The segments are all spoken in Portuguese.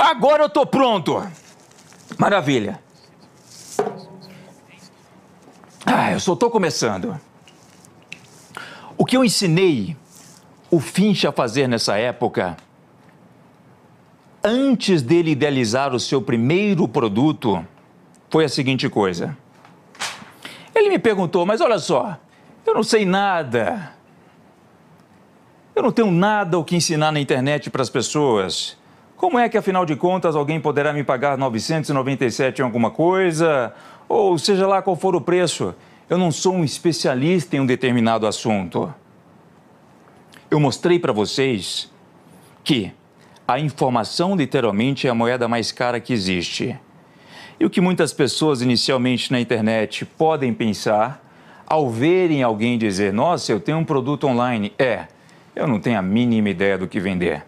Agora eu tô pronto. Maravilha. Eu só tô começando. O que eu ensinei o Finch a fazer nessa época, antes dele idealizar o seu primeiro produto, foi a seguinte coisa. Ele me perguntou, mas olha só, eu não sei nada. Eu não tenho nada o que ensinar na internet para as pessoas. Como é que, afinal de contas, alguém poderá me pagar 997 em alguma coisa? Ou seja lá qual for o preço, eu não sou um especialista em um determinado assunto. Eu mostrei para vocês que a informação literalmente é a moeda mais cara que existe. E o que muitas pessoas inicialmente na internet podem pensar ao verem alguém dizer, nossa, eu tenho um produto online, eu não tenho a mínima ideia do que vender.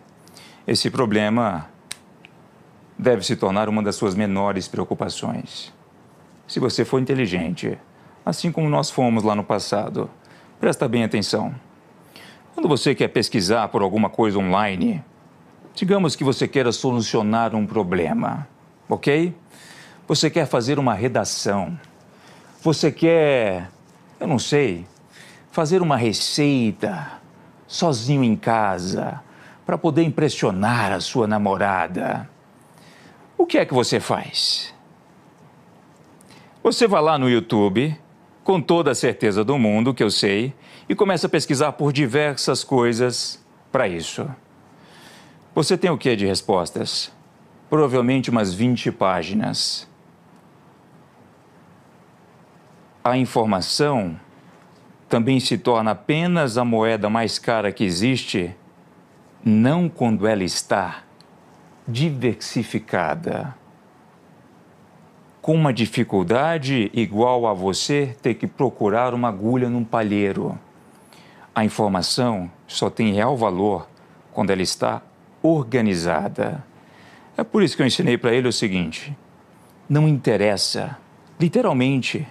Esse problema deve se tornar uma das suas menores preocupações. Se você for inteligente, assim como nós fomos lá no passado, presta bem atenção. Quando você quer pesquisar por alguma coisa online, digamos que você queira solucionar um problema, ok? Você quer fazer uma redação, você quer, eu não sei, fazer uma receita sozinho em casa para poder impressionar a sua namorada. O que é que você faz? Você vai lá no YouTube, com toda a certeza do mundo, que eu sei, e começa a pesquisar por diversas coisas para isso. Você tem o que de respostas? Provavelmente umas 20 páginas. A informação também se torna apenas a moeda mais cara que existe, não quando ela está diversificada. Com uma dificuldade igual a você ter que procurar uma agulha num palheiro. A informação só tem real valor quando ela está organizada. É por isso que eu ensinei para ele o seguinte, não interessa, literalmente,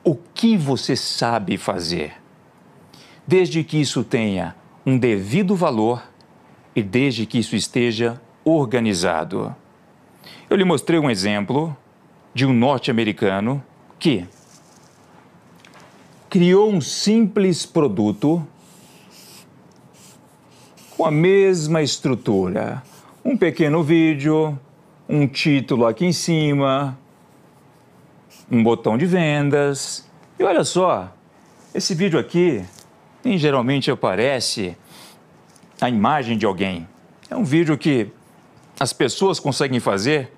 o que você sabe fazer, desde que isso tenha um devido valor e desde que isso esteja organizado. Eu lhe mostrei um exemplo de um norte-americano que criou um simples produto com a mesma estrutura. Um pequeno vídeo, um título aqui em cima, um botão de vendas. E olha só, esse vídeo aqui nem geralmente aparece a imagem de alguém. É um vídeo que as pessoas conseguem fazer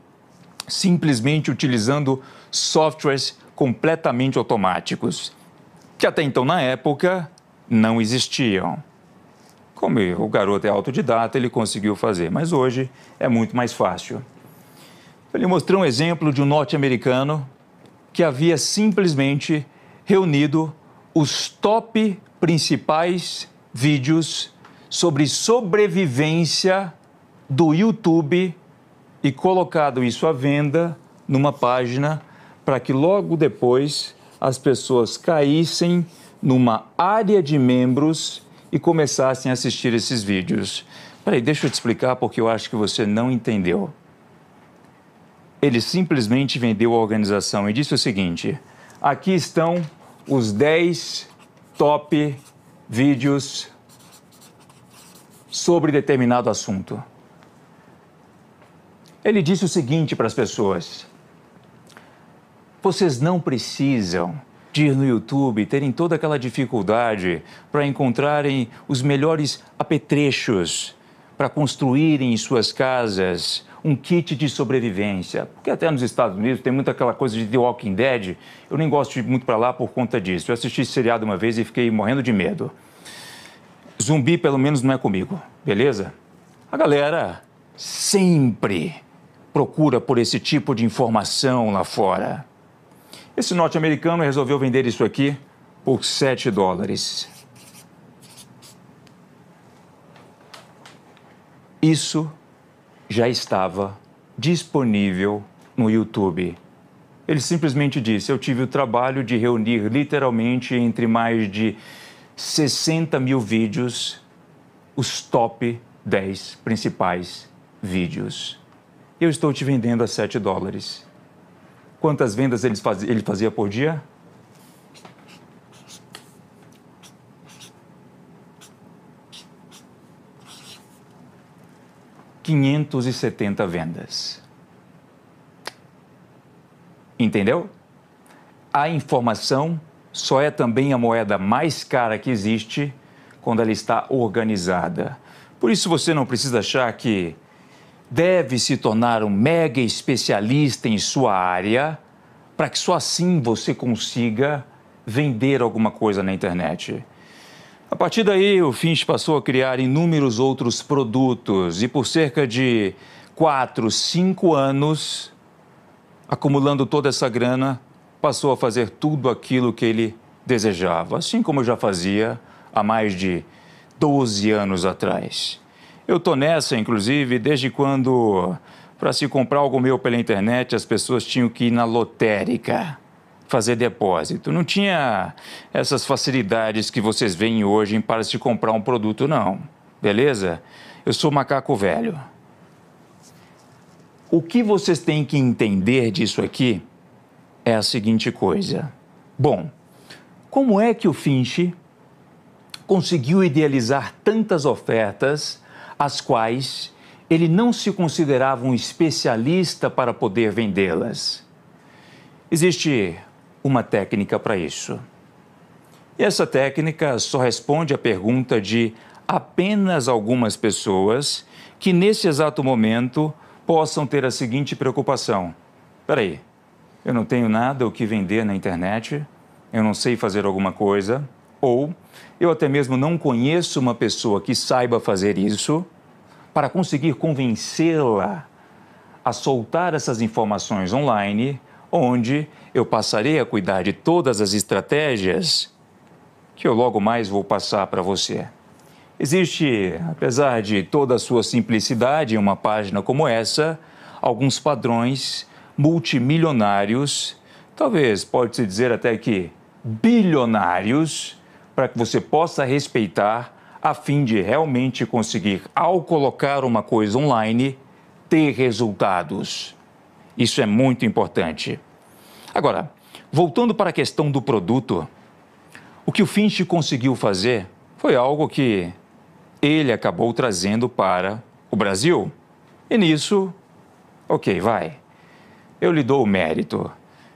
simplesmente utilizando softwares completamente automáticos, que até então, na época, não existiam. Como o garoto é autodidata, ele conseguiu fazer, mas hoje é muito mais fácil. Eu lhe mostrei um exemplo de um norte-americano que havia simplesmente reunido os top principais vídeos sobre sobrevivência do YouTube e colocado isso à venda numa página para que logo depois as pessoas caíssem numa área de membros e começassem a assistir esses vídeos. Peraí, deixa eu te explicar porque eu acho que você não entendeu. Ele simplesmente vendeu a organização e disse o seguinte, aqui estão os 10 top vídeos sobre determinado assunto. Ele disse o seguinte para as pessoas, vocês não precisam de ir no YouTube, terem toda aquela dificuldade para encontrarem os melhores apetrechos para construírem em suas casas um kit de sobrevivência. Porque até nos Estados Unidos tem muita aquela coisa de The Walking Dead, eu nem gosto de ir muito para lá por conta disso. Eu assisti esse seriado uma vez e fiquei morrendo de medo. Zumbi pelo menos não é comigo, beleza? A galera sempre procura por esse tipo de informação lá fora. Esse norte-americano resolveu vender isso aqui por $7. Isso já estava disponível no YouTube. Ele simplesmente disse, eu tive o trabalho de reunir literalmente entre mais de 60 mil vídeos, os top 10 principais vídeos. Eu estou te vendendo a $7. Quantas vendas ele fazia por dia? 570 vendas. Entendeu? A informação só é também a moeda mais cara que existe quando ela está organizada. Por isso você não precisa achar que deve se tornar um mega especialista em sua área para que só assim você consiga vender alguma coisa na internet. A partir daí, o Finch passou a criar inúmeros outros produtos e por cerca de 4, 5 anos, acumulando toda essa grana, passou a fazer tudo aquilo que ele desejava, assim como eu já fazia há mais de 12 anos atrás. Eu estou nessa, inclusive, desde quando, para se comprar algo meu pela internet, as pessoas tinham que ir na lotérica fazer depósito. Não tinha essas facilidades que vocês veem hoje para se comprar um produto, não. Beleza? Eu sou macaco velho. O que vocês têm que entender disso aqui é a seguinte coisa. Bom, como é que o Finch conseguiu idealizar tantas ofertas as quais ele não se considerava um especialista para poder vendê-las? Existe uma técnica para isso. E essa técnica só responde à pergunta de apenas algumas pessoas que nesse exato momento possam ter a seguinte preocupação. Espera aí, eu não tenho nada o que vender na internet, eu não sei fazer alguma coisa, ou eu até mesmo não conheço uma pessoa que saiba fazer isso, para conseguir convencê-la a soltar essas informações online, onde eu passarei a cuidar de todas as estratégias que eu logo mais vou passar para você. Existe, apesar de toda a sua simplicidade em uma página como essa, alguns padrões multimilionários, talvez pode-se dizer até que bilionários, para que você possa respeitar, a fim de realmente conseguir, ao colocar uma coisa online, ter resultados. Isso é muito importante. Agora, voltando para a questão do produto, o que o Finch conseguiu fazer foi algo que ele acabou trazendo para o Brasil. E nisso, ok, vai, eu lhe dou o mérito.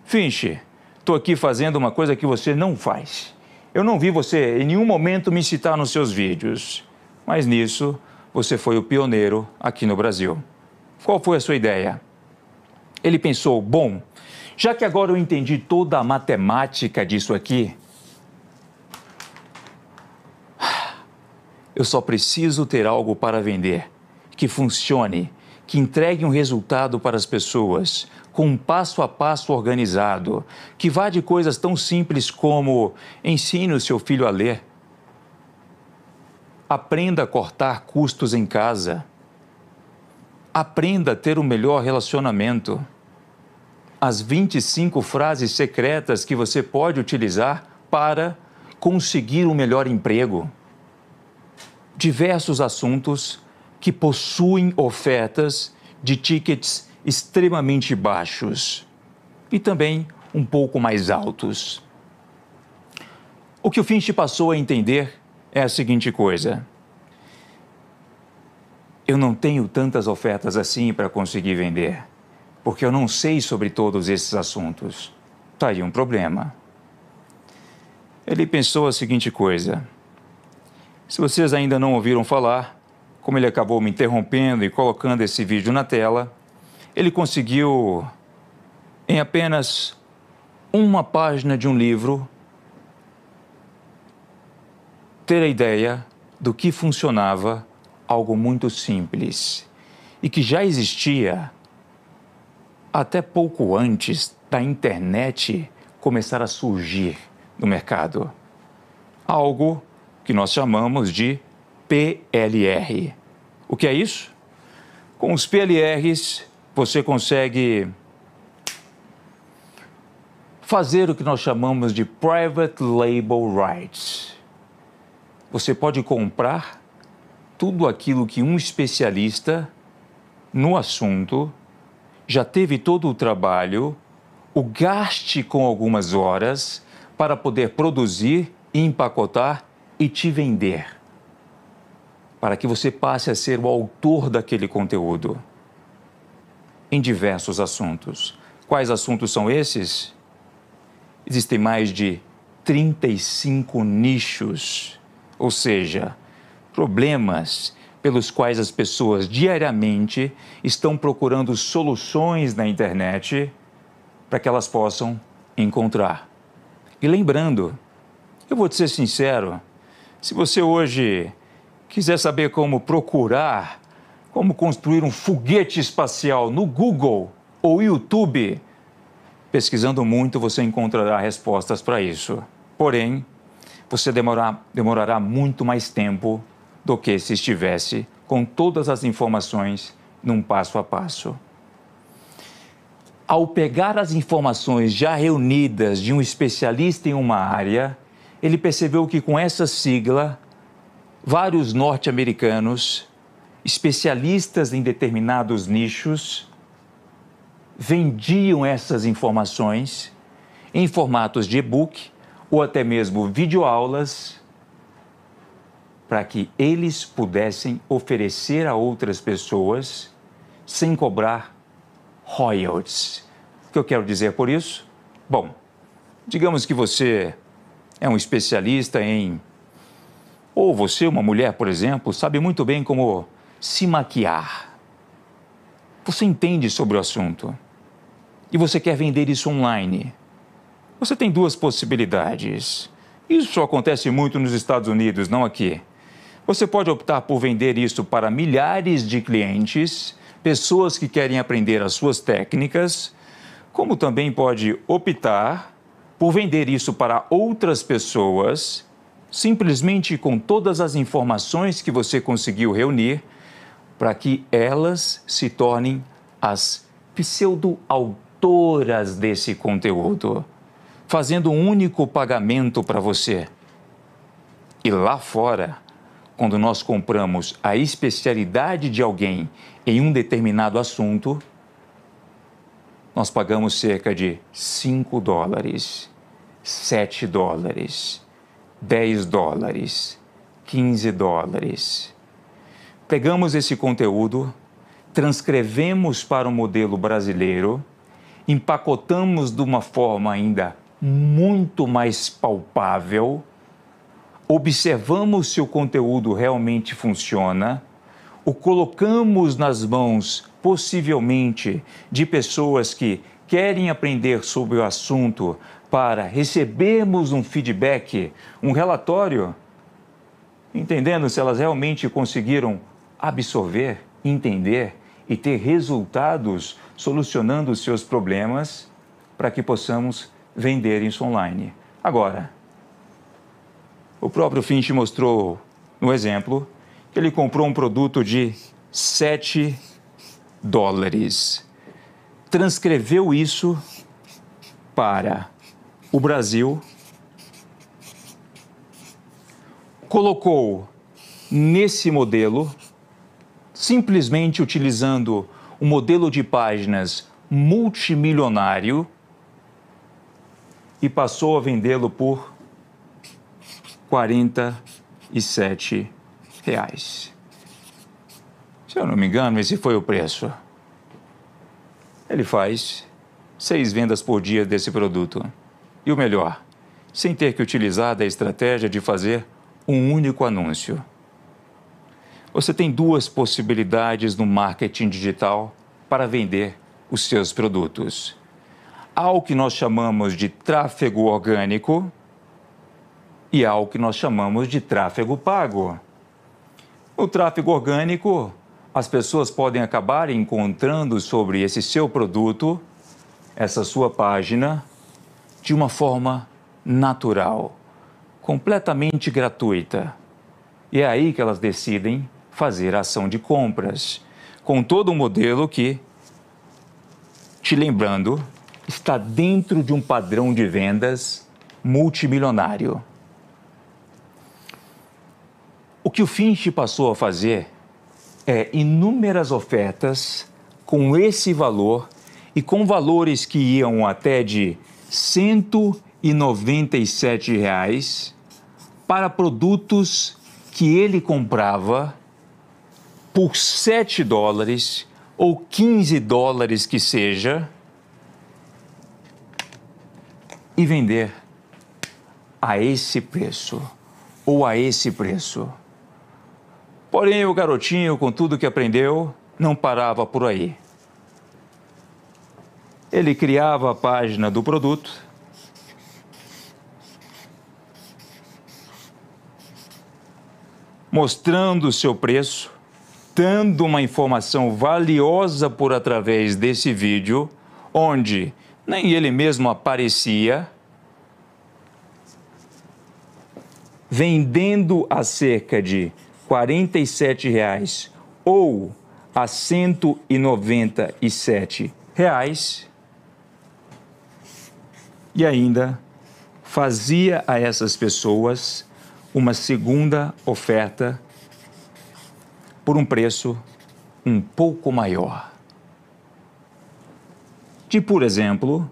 Finch, estou aqui fazendo uma coisa que você não faz. Eu não vi você em nenhum momento me citar nos seus vídeos, mas nisso você foi o pioneiro aqui no Brasil. Qual foi a sua ideia? Ele pensou, bom, já que agora eu entendi toda a matemática disso aqui, eu só preciso ter algo para vender, que funcione, que entregue um resultado para as pessoas, com um passo a passo organizado, que vá de coisas tão simples como ensine o seu filho a ler, aprenda a cortar custos em casa, aprenda a ter um melhor relacionamento, as 25 frases secretas que você pode utilizar para conseguir um melhor emprego. Diversos assuntos que possuem ofertas de tickets extremamente baixos e também um pouco mais altos. O que o Finch passou a entender é a seguinte coisa. Eu não tenho tantas ofertas assim para conseguir vender, porque eu não sei sobre todos esses assuntos. Está aí um problema. Ele pensou a seguinte coisa. Se vocês ainda não ouviram falar, como ele acabou me interrompendo e colocando esse vídeo na tela, ele conseguiu, em apenas uma página de um livro, ter a ideia do que funcionava algo muito simples e que já existia até pouco antes da internet começar a surgir no mercado. Algo que nós chamamos de PLR. O que é isso? Com os PLRs, você consegue fazer o que nós chamamos de Private Label Rights. Você pode comprar tudo aquilo que um especialista no assunto, já teve todo o trabalho, o gaste com algumas horas para poder produzir, empacotar e te vender, para que você passe a ser o autor daquele conteúdo em diversos assuntos. Quais assuntos são esses? Existem mais de 35 nichos, ou seja, problemas pelos quais as pessoas diariamente estão procurando soluções na internet para que elas possam encontrar. E lembrando, eu vou te ser sincero, se você hoje quiser saber como procurar, como construir um foguete espacial no Google ou YouTube, pesquisando muito você encontrará respostas para isso. Porém, você demorará muito mais tempo do que se estivesse com todas as informações num passo a passo. Ao pegar as informações já reunidas de um especialista em uma área, ele percebeu que com essa sigla, vários norte-americanos, especialistas em determinados nichos, vendiam essas informações em formatos de e-book ou até mesmo videoaulas para que eles pudessem oferecer a outras pessoas sem cobrar royalties. O que eu quero dizer por isso? Bom, digamos que você é um especialista em... Ou você, uma mulher, por exemplo, sabe muito bem como se maquiar. Você entende sobre o assunto e você quer vender isso online. Você tem duas possibilidades. Isso acontece muito nos Estados Unidos, não aqui. Você pode optar por vender isso para milhares de clientes, pessoas que querem aprender as suas técnicas, como também pode optar por vender isso para outras pessoas, simplesmente com todas as informações que você conseguiu reunir, para que elas se tornem as pseudo-autoras desse conteúdo, fazendo um único pagamento para você. E lá fora, quando nós compramos a especialidade de alguém em um determinado assunto, nós pagamos cerca de $5, $7, $10, $15. Pegamos esse conteúdo, transcrevemos para o modelo brasileiro, empacotamos de uma forma ainda muito mais palpável, observamos se o conteúdo realmente funciona, o colocamos nas mãos, possivelmente, de pessoas que querem aprender sobre o assunto para recebermos um feedback, um relatório, entendendo se elas realmente conseguiram absorver, entender e ter resultados solucionando os seus problemas para que possamos vender isso online. Agora, o próprio Finch mostrou no exemplo que ele comprou um produto de $7, transcreveu isso para o Brasil, colocou nesse modelo, simplesmente utilizando um modelo de páginas multimilionário e passou a vendê-lo por R$ 47. Se eu não me engano, esse foi o preço. Ele faz 6 vendas por dia desse produto. E o melhor, sem ter que utilizar da estratégia de fazer um único anúncio. Você tem duas possibilidades no marketing digital para vender os seus produtos. Há o que nós chamamos de tráfego orgânico e há o que nós chamamos de tráfego pago. No tráfego orgânico, as pessoas podem acabar encontrando sobre esse seu produto, essa sua página, de uma forma natural, completamente gratuita. E é aí que elas decidem fazer a ação de compras, com todo um modelo que, te lembrando, está dentro de um padrão de vendas multimilionário. O que o Finch passou a fazer inúmeras ofertas com esse valor e com valores que iam até de R$ 197 para produtos que ele comprava por $7 ou $15 que seja e vender a esse preço ou a esse preço. Porém, o garotinho, com tudo que aprendeu, não parava por aí. Ele criava a página do produto, mostrando o seu preço, dando uma informação valiosa por através desse vídeo, onde nem ele mesmo aparecia, vendendo a cerca de R$ 47 ou a R$ 197 e ainda fazia a essas pessoas uma segunda oferta por um preço um pouco maior. De, por exemplo,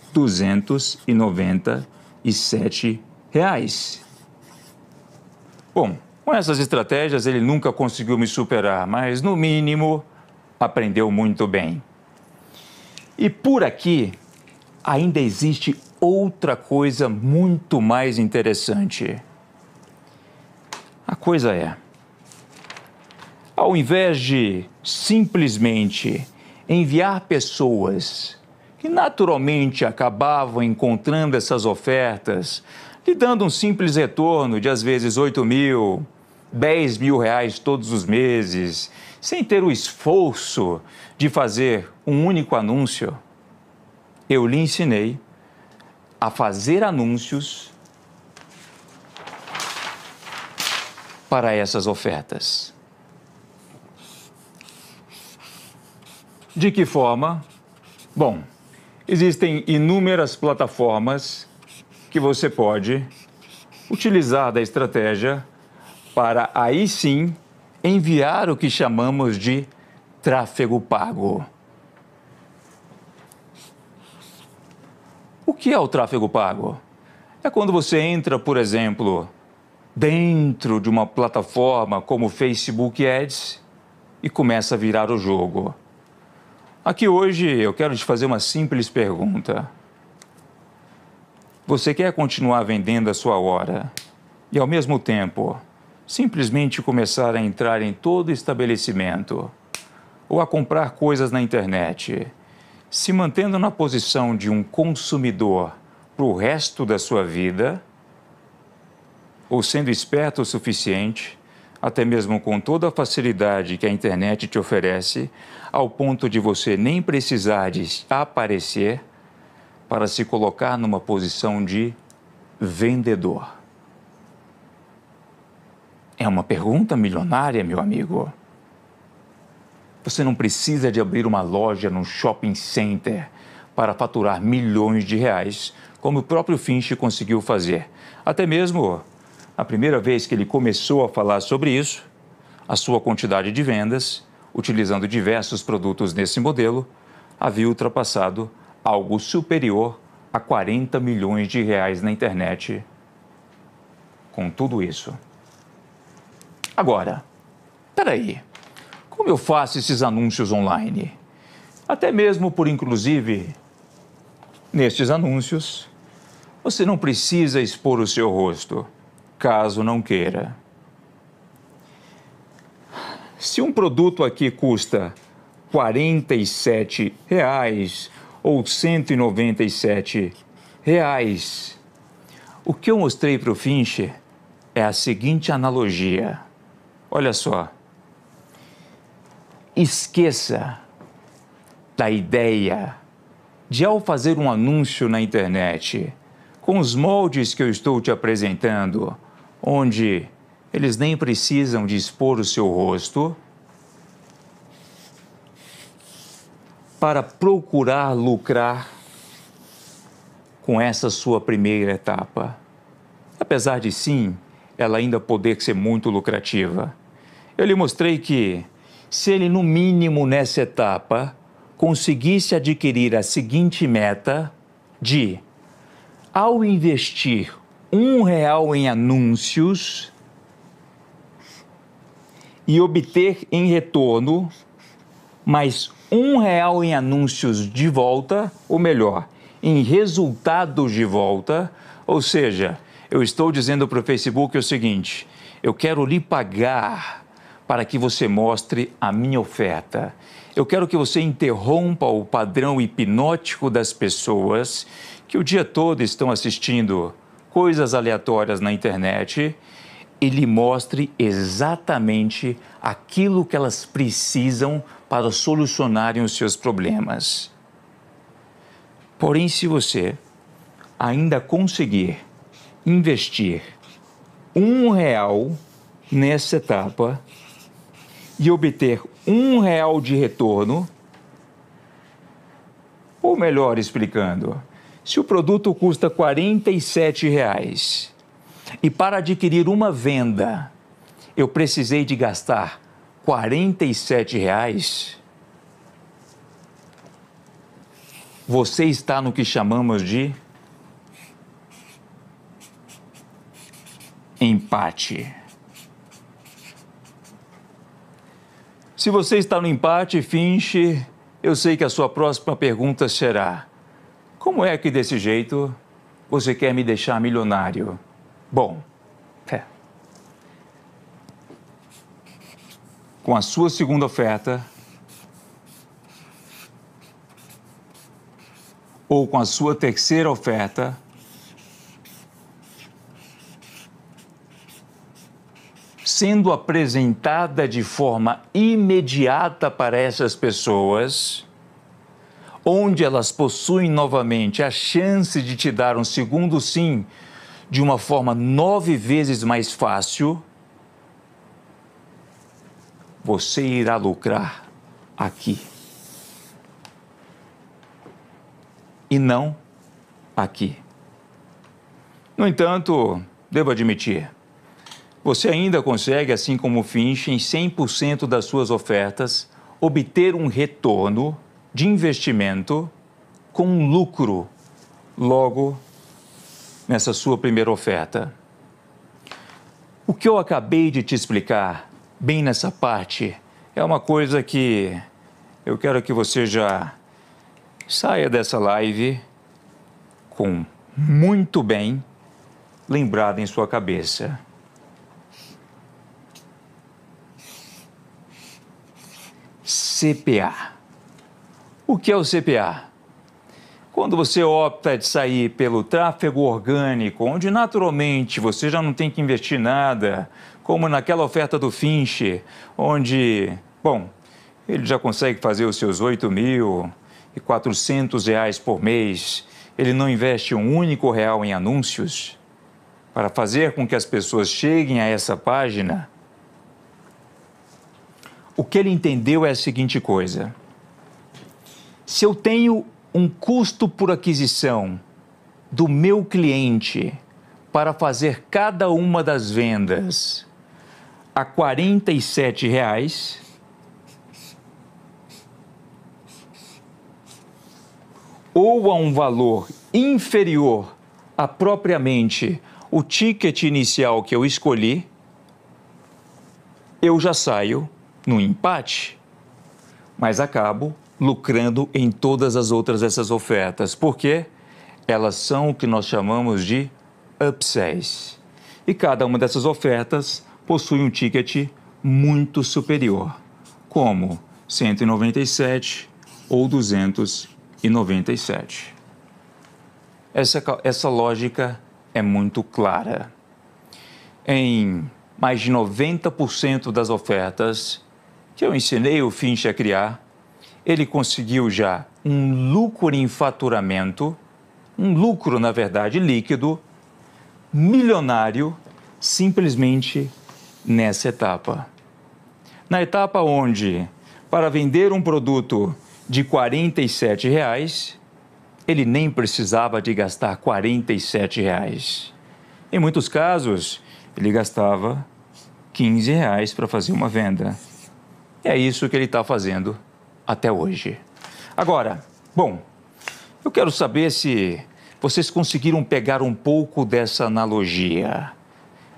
R$ 297. Bom, com essas estratégias ele nunca conseguiu me superar, mas no mínimo aprendeu muito bem. E por aqui ainda existe outra coisa muito mais interessante. A coisa é, ao invés de simplesmente enviar pessoas que naturalmente acabavam encontrando essas ofertas, lhe dando um simples retorno de às vezes R$ 8.000, R$ 10.000 todos os meses, sem ter o esforço de fazer um único anúncio, eu lhe ensinei a fazer anúncios para essas ofertas. De que forma? Bom, existem inúmeras plataformas que você pode utilizar da estratégia para aí sim enviar o que chamamos de tráfego pago. O que é o tráfego pago? É quando você entra, por exemplo, dentro de uma plataforma como o Facebook Ads e começa a virar o jogo. Aqui hoje eu quero te fazer uma simples pergunta. Você quer continuar vendendo a sua hora e, ao mesmo tempo, simplesmente começar a entrar em todo estabelecimento ou a comprar coisas na internet, se mantendo na posição de um consumidor para o resto da sua vida, ou sendo esperto o suficiente, até mesmo com toda a facilidade que a internet te oferece, ao ponto de você nem precisar de aparecer para se colocar numa posição de vendedor? É uma pergunta milionária, meu amigo. Você não precisa de abrir uma loja num shopping center para faturar milhões de reais, como o próprio Finch conseguiu fazer. Até mesmo a primeira vez que ele começou a falar sobre isso, a sua quantidade de vendas, utilizando diversos produtos nesse modelo, havia ultrapassado algo superior a 40 milhões de reais na internet com tudo isso. Agora, peraí, como eu faço esses anúncios online? Até mesmo por inclusive, nestes anúncios, você não precisa expor o seu rosto, caso não queira. Se um produto aqui custa R$ 47 ou R$ 197, o que eu mostrei para o Finch é a seguinte analogia. Olha só. Esqueça da ideia de, ao fazer um anúncio na internet, com os moldes que eu estou te apresentando, onde eles nem precisam de expor o seu rosto, para procurar lucrar com essa sua primeira etapa. Apesar de sim, ela ainda poder ser muito lucrativa. Eu lhe mostrei que, se ele, no mínimo nessa etapa, conseguisse adquirir a seguinte meta de, ao investir R$ 1 em anúncios e obter em retorno mais R$ 1 em anúncios de volta, ou melhor, em resultados de volta, ou seja, eu estou dizendo para o Facebook o seguinte: eu quero lhe pagar para que você mostre a minha oferta. Eu quero que você interrompa o padrão hipnótico das pessoas que o dia todo estão assistindo coisas aleatórias na internet e lhe mostre exatamente aquilo que elas precisam para solucionarem os seus problemas. Porém, se você ainda conseguir investir R$ 1 nessa etapa e obter R$ 1 de retorno, ou melhor explicando, se o produto custa R$ 47 e para adquirir uma venda eu precisei de gastar R$ 47, você está no que chamamos de empate. Se você está no empate, finche, eu sei que a sua próxima pergunta será: como é que desse jeito você quer me deixar milionário? Bom, com a sua segunda oferta ou com a sua terceira oferta, sendo apresentada de forma imediata para essas pessoas, onde elas possuem novamente a chance de te dar um segundo sim de uma forma 9 vezes mais fácil, você irá lucrar aqui. E não aqui. No entanto, devo admitir, você ainda consegue, assim como o Finch, em 100% das suas ofertas, obter um retorno de investimento com lucro logo nessa sua primeira oferta. O que eu acabei de te explicar, bem nessa parte, é uma coisa que eu quero que você já saia dessa live com muito bem lembrado em sua cabeça. CPA. O que é o CPA? Quando você opta de sair pelo tráfego orgânico, onde naturalmente você já não tem que investir nada, como naquela oferta do Finch, onde, bom, ele já consegue fazer os seus R$ 8.400 por mês, ele não investe um único real em anúncios para fazer com que as pessoas cheguem a essa página. O que ele entendeu é a seguinte coisa: se eu tenho um custo por aquisição do meu cliente para fazer cada uma das vendas a R$ 47, ou a um valor inferior a propriamente o ticket inicial que eu escolhi, eu já saio no empate, mas acabo lucrando em todas as outras dessas ofertas, porque elas são o que nós chamamos de upsells. E cada uma dessas ofertas possui um ticket muito superior, como 197 ou 297. Essa lógica é muito clara. Em mais de 90% das ofertas que eu ensinei o Finch a criar, ele conseguiu já um lucro em faturamento, um lucro, na verdade, líquido, milionário, simplesmente nessa etapa. Na etapa onde, para vender um produto de R$ 47, ele nem precisava de gastar R$ 47. Em muitos casos, ele gastava R$ 15 para fazer uma venda. É isso que ele está fazendo até hoje. Agora, bom, eu quero saber se vocês conseguiram pegar um pouco dessa analogia.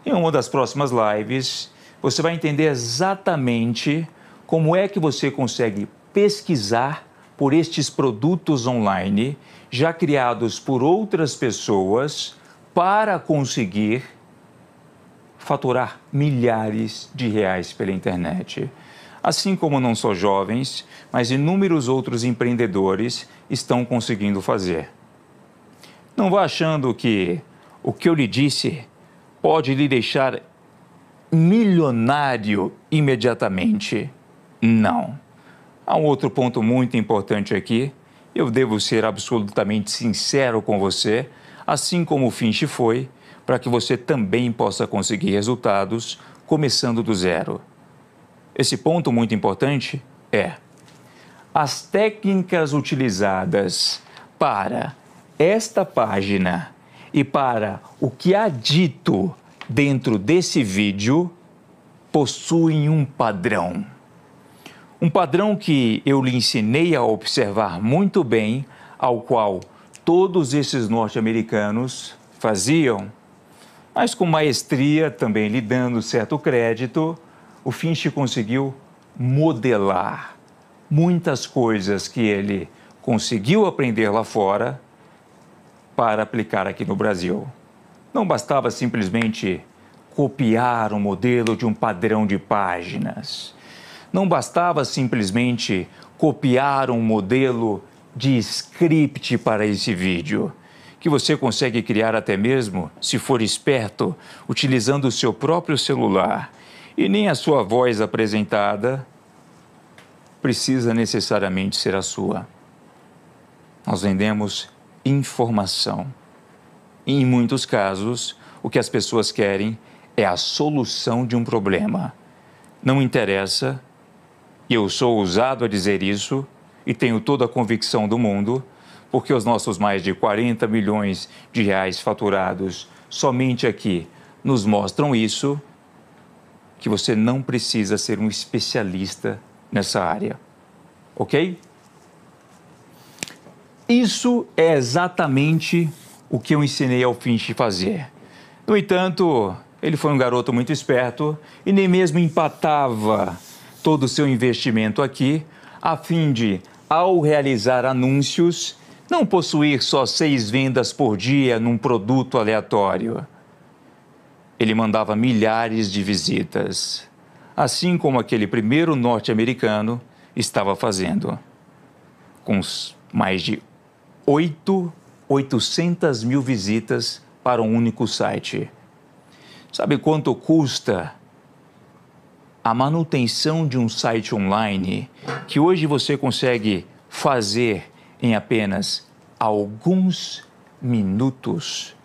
Em uma das próximas lives, você vai entender exatamente como é que você consegue pesquisar por estes produtos online já criados por outras pessoas para conseguir faturar milhares de reais pela internet. Assim como não só jovens, mas inúmeros outros empreendedores estão conseguindo fazer. Não vá achando que o que eu lhe disse pode lhe deixar milionário imediatamente. Não. Há um outro ponto muito importante aqui. Eu devo ser absolutamente sincero com você, assim como o Finch foi, para que você também possa conseguir resultados começando do zero. Esse ponto muito importante é: as técnicas utilizadas para esta página e para o que há dito dentro desse vídeo possuem um padrão. Um padrão que eu lhe ensinei a observar muito bem, ao qual todos esses norte-americanos faziam, mas com maestria, também lhe dando certo crédito, o Finch conseguiu modelar muitas coisas que ele conseguiu aprender lá fora para aplicar aqui no Brasil. Não bastava simplesmente copiar um modelo de um padrão de páginas. Não bastava simplesmente copiar um modelo de script para esse vídeo, que você consegue criar até mesmo, se for esperto, utilizando o seu próprio celular. E nem a sua voz apresentada precisa necessariamente ser a sua. Nós vendemos informação. E em muitos casos, o que as pessoas querem é a solução de um problema. Não interessa, e eu sou ousado a dizer isso, e tenho toda a convicção do mundo, porque os nossos mais de 40 milhões de reais faturados somente aqui nos mostram isso, que você não precisa ser um especialista nessa área, ok? Isso é exatamente o que eu ensinei ao Finch fazer. No entanto, ele foi um garoto muito esperto e nem mesmo empatava todo o seu investimento aqui, a fim de, ao realizar anúncios, não possuir só 6 vendas por dia num produto aleatório. Ele mandava milhares de visitas, assim como aquele primeiro norte-americano estava fazendo, com mais de 800 mil visitas para um único site. Sabe quanto custa a manutenção de um site online que hoje você consegue fazer em apenas alguns minutos,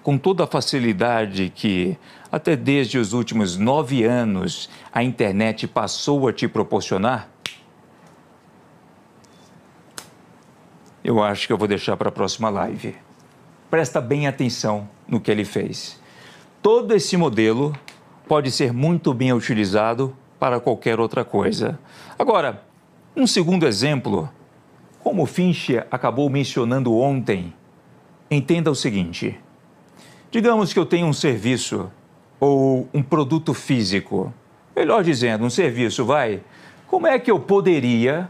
com toda a facilidade que, até desde os últimos 9 anos, a internet passou a te proporcionar? Eu acho que eu vou deixar para a próxima live. Presta bem atenção no que ele fez. Todo esse modelo pode ser muito bem utilizado para qualquer outra coisa. Agora, um segundo exemplo, como o Finch acabou mencionando ontem, entenda o seguinte: digamos que eu tenho um serviço ou um produto físico, melhor dizendo, um serviço, como é que eu poderia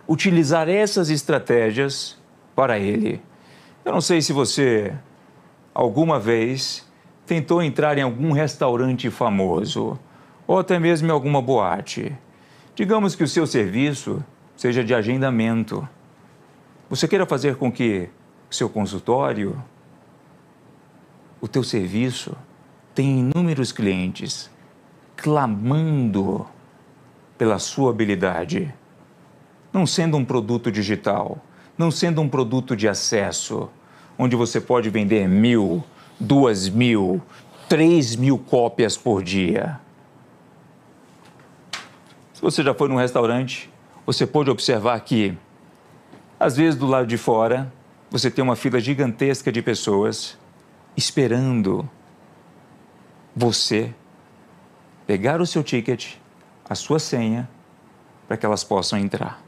utilizar essas estratégias para ele? Eu não sei se você alguma vez tentou entrar em algum restaurante famoso ou até mesmo em alguma boate. Digamos que o seu serviço seja de agendamento. Você queira fazer com que o seu consultório, o teu serviço, tenha inúmeros clientes clamando pela sua habilidade, não sendo um produto digital, não sendo um produto de acesso, onde você pode vender 1.000, 2.000, 3.000 cópias por dia. Se você já foi num restaurante, você pode observar que, às vezes do lado de fora, você tem uma fila gigantesca de pessoas esperando você pegar o seu ticket, a sua senha para que elas possam entrar.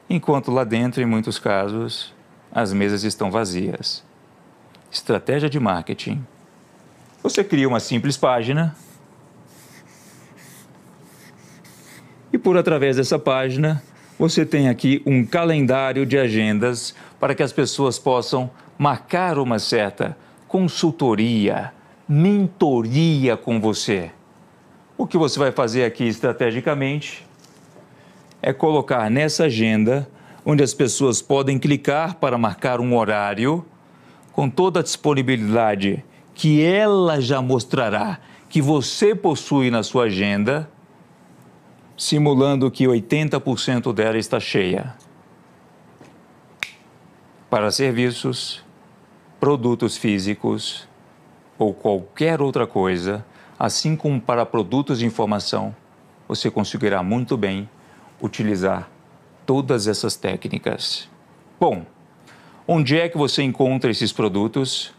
Enquanto lá dentro, em muitos casos, as mesas estão vazias. Estratégia de marketing. Você cria uma simples página e por através dessa página você tem aqui um calendário de agendas para que as pessoas possam marcar uma certa consultoria, mentoria com você. O que você vai fazer aqui estrategicamente é colocar nessa agenda, onde as pessoas podem clicar para marcar um horário, com toda a disponibilidade que ela já mostrará que você possui na sua agenda, simulando que 80% dela está cheia. Para serviços, produtos físicos ou qualquer outra coisa, assim como para produtos de informação, você conseguirá muito bem utilizar todas essas técnicas. Bom, onde é que você encontra esses produtos?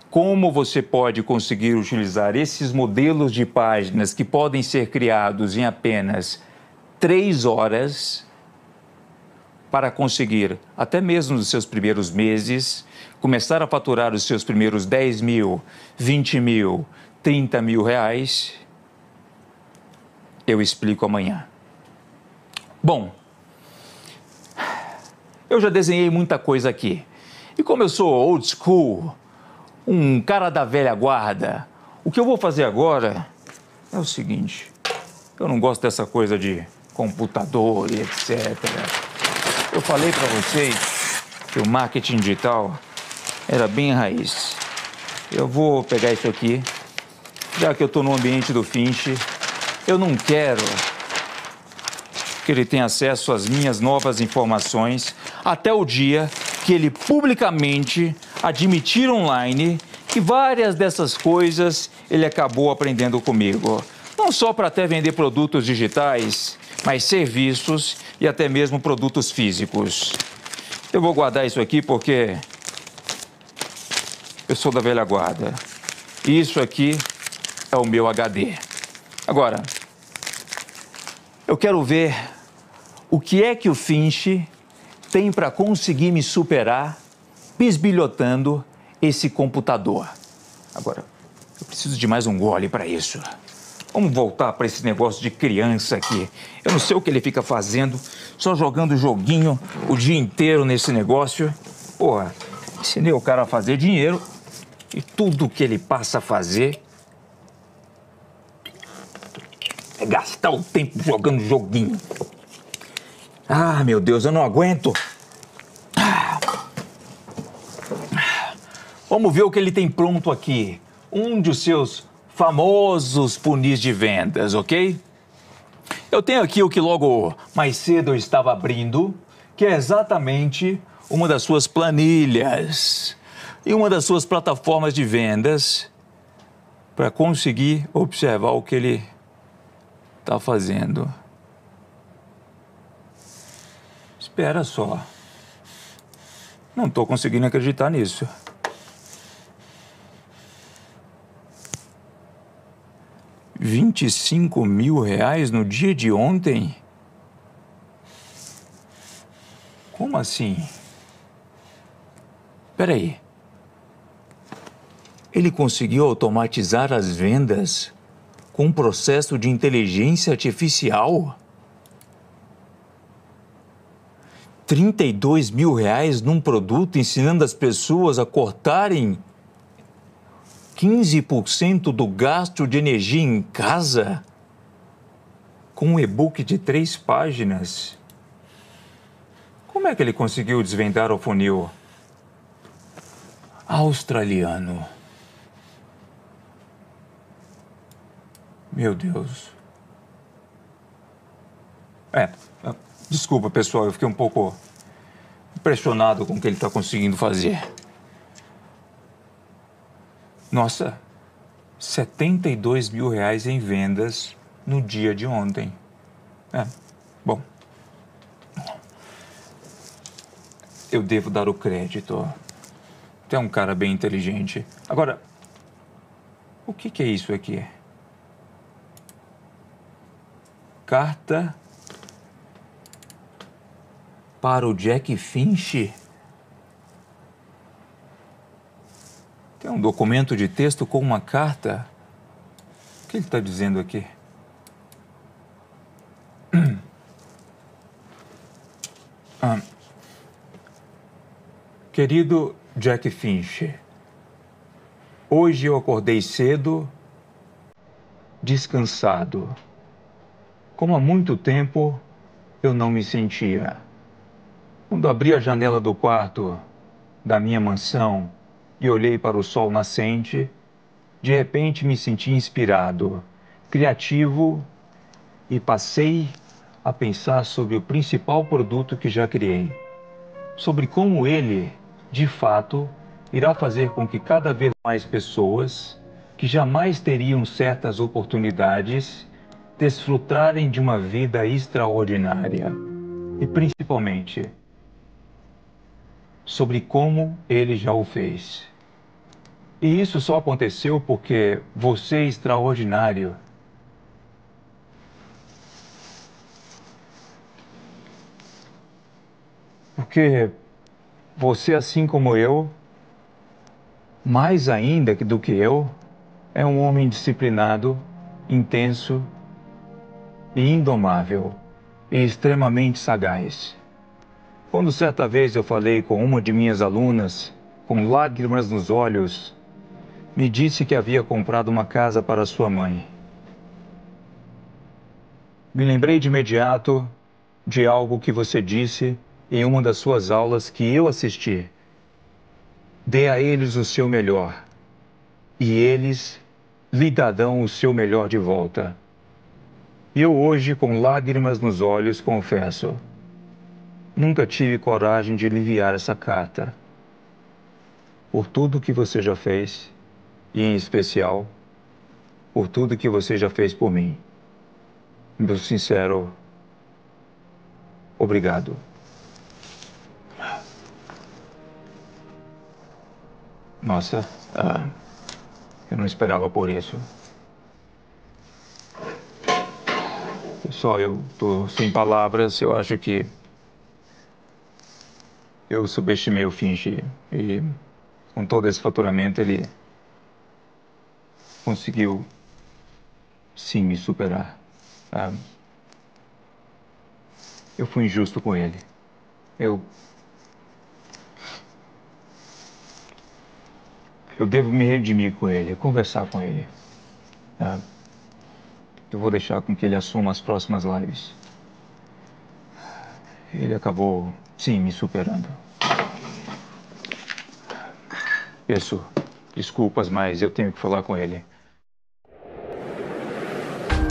Como você pode conseguir utilizar esses modelos de páginas que podem ser criados em apenas 3 horas para conseguir, até mesmo nos seus primeiros meses, começar a faturar os seus primeiros 10 mil, 20 mil, 30 mil reais? Eu explico amanhã. Bom, eu já desenhei muita coisa aqui. E como eu sou old school, um cara da velha guarda, o que eu vou fazer agora é o seguinte: eu não gosto dessa coisa de computador e etc. Eu falei para vocês que o marketing digital era bem raiz. Eu vou pegar isso aqui, já que eu estou no ambiente do Finch, eu não quero que ele tenha acesso às minhas novas informações até o dia que ele publicamente admitir online que várias dessas coisas ele acabou aprendendo comigo. Não só para até vender produtos digitais, mas serviços e até mesmo produtos físicos. Eu vou guardar isso aqui porque eu sou da velha guarda. E isso aqui é o meu HD. Agora, eu quero ver o que é que o Finch tem para conseguir me superar bisbilhotando esse computador. Agora, eu preciso de mais um gole para isso. Vamos voltar para esse negócio de criança aqui. Eu não sei o que ele fica fazendo, só jogando joguinho o dia inteiro nesse negócio. Porra, ensinei o cara a fazer dinheiro e tudo que ele passa a fazer é gastar o tempo jogando joguinho. Ah, meu Deus, eu não aguento. Vamos ver o que ele tem pronto aqui. Um dos seus famosos funis de vendas, ok? Eu tenho aqui o que logo mais cedo eu estava abrindo, que é exatamente uma das suas planilhas e uma das suas plataformas de vendas para conseguir observar o que ele está fazendo. Espera só. Não estou conseguindo acreditar nisso. R$25 mil no dia de ontem? Como assim? Espera aí. Ele conseguiu automatizar as vendas com um processo de inteligência artificial? R$32 mil num produto ensinando as pessoas a cortarem 15% do gasto de energia em casa com um e-book de 3 páginas. Como é que ele conseguiu desvendar o funil? Australiano. Meu Deus. Desculpa, pessoal, eu fiquei um pouco impressionado com o que ele está conseguindo fazer. Nossa, R$72 mil em vendas no dia de ontem. Bom. Eu devo dar o crédito. Tu é um cara bem inteligente. Agora, o que é isso aqui? Carta para o Jack Finch? Tem um documento de texto com uma carta. O que ele está dizendo aqui? Querido Jack Finch, hoje eu acordei cedo, descansado. Como há muito tempo eu não me sentia. Quando abri a janela do quarto da minha mansão e olhei para o sol nascente, de repente me senti inspirado, criativo e passei a pensar sobre o principal produto que já criei, sobre como ele, de fato, irá fazer com que cada vez mais pessoas que jamais teriam certas oportunidades desfrutarem de uma vida extraordinária e, principalmente, sobre como ele já o fez. E isso só aconteceu porque você é extraordinário. Porque você, assim como eu, mais ainda do que eu, é um homem disciplinado, intenso e indomável e extremamente sagaz. Quando certa vez eu falei com uma de minhas alunas, com lágrimas nos olhos, me disse que havia comprado uma casa para sua mãe. Me lembrei de imediato de algo que você disse em uma das suas aulas que eu assisti. Dê a eles o seu melhor, e eles lhe darão o seu melhor de volta. E eu hoje, com lágrimas nos olhos, confesso, nunca tive coragem de lhe enviar essa carta. Por tudo que você já fez, e em especial, por tudo que você já fez por mim. Meu sincero obrigado. Nossa, eu não esperava por isso. Pessoal, eu tô sem palavras. Eu acho que eu subestimei o Finch e com todo esse faturamento ele conseguiu sim me superar. Eu fui injusto com ele. Eu devo me redimir com ele, conversar com ele. Eu vou deixar com que ele assuma as próximas lives. Ele acabou, sim, me superando. Peço desculpas, mas eu tenho que falar com ele.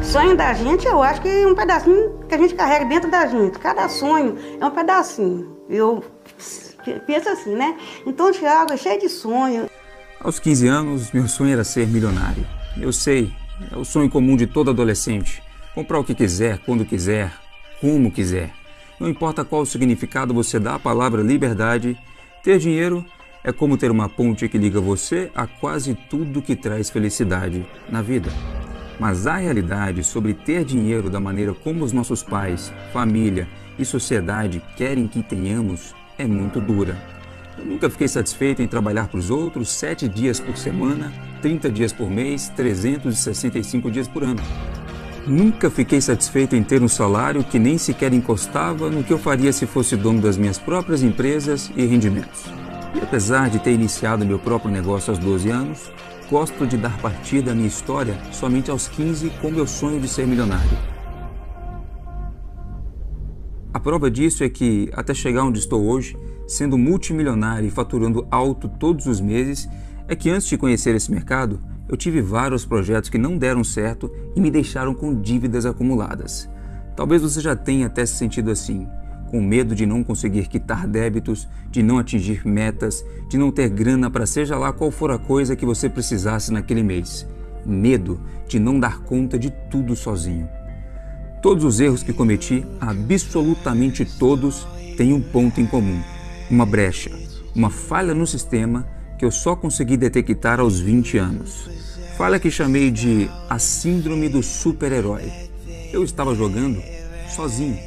Sonho da gente, eu acho que é um pedacinho que a gente carrega dentro da gente. Cada sonho é um pedacinho. Eu penso assim, né? Então, Thiago é cheio de sonho. Aos 15 anos, meu sonho era ser milionário. Eu sei, é o sonho comum de todo adolescente. Comprar o que quiser, quando quiser, como quiser. Não importa qual o significado você dá à palavra liberdade, ter dinheiro é como ter uma ponte que liga você a quase tudo que traz felicidade na vida. Mas a realidade sobre ter dinheiro da maneira como os nossos pais, família e sociedade querem que tenhamos é muito dura. Eu nunca fiquei satisfeito em trabalhar para os outros 7 dias por semana, 30 dias por mês, 365 dias por ano. Nunca fiquei satisfeito em ter um salário que nem sequer encostava no que eu faria se fosse dono das minhas próprias empresas e rendimentos. E apesar de ter iniciado meu próprio negócio aos 12 anos, gosto de dar partida à minha história somente aos 15 com meu sonho de ser milionário. A prova disso é que, até chegar onde estou hoje, sendo multimilionário e faturando alto todos os meses, é que antes de conhecer esse mercado, eu tive vários projetos que não deram certo e me deixaram com dívidas acumuladas. Talvez você já tenha até se sentido assim, com medo de não conseguir quitar débitos, de não atingir metas, de não ter grana para seja lá qual for a coisa que você precisasse naquele mês. Medo de não dar conta de tudo sozinho. Todos os erros que cometi, absolutamente todos, têm um ponto em comum. Uma brecha, uma falha no sistema que eu só consegui detectar aos 20 anos. Falha que chamei de a síndrome do super-herói. Eu estava jogando sozinho.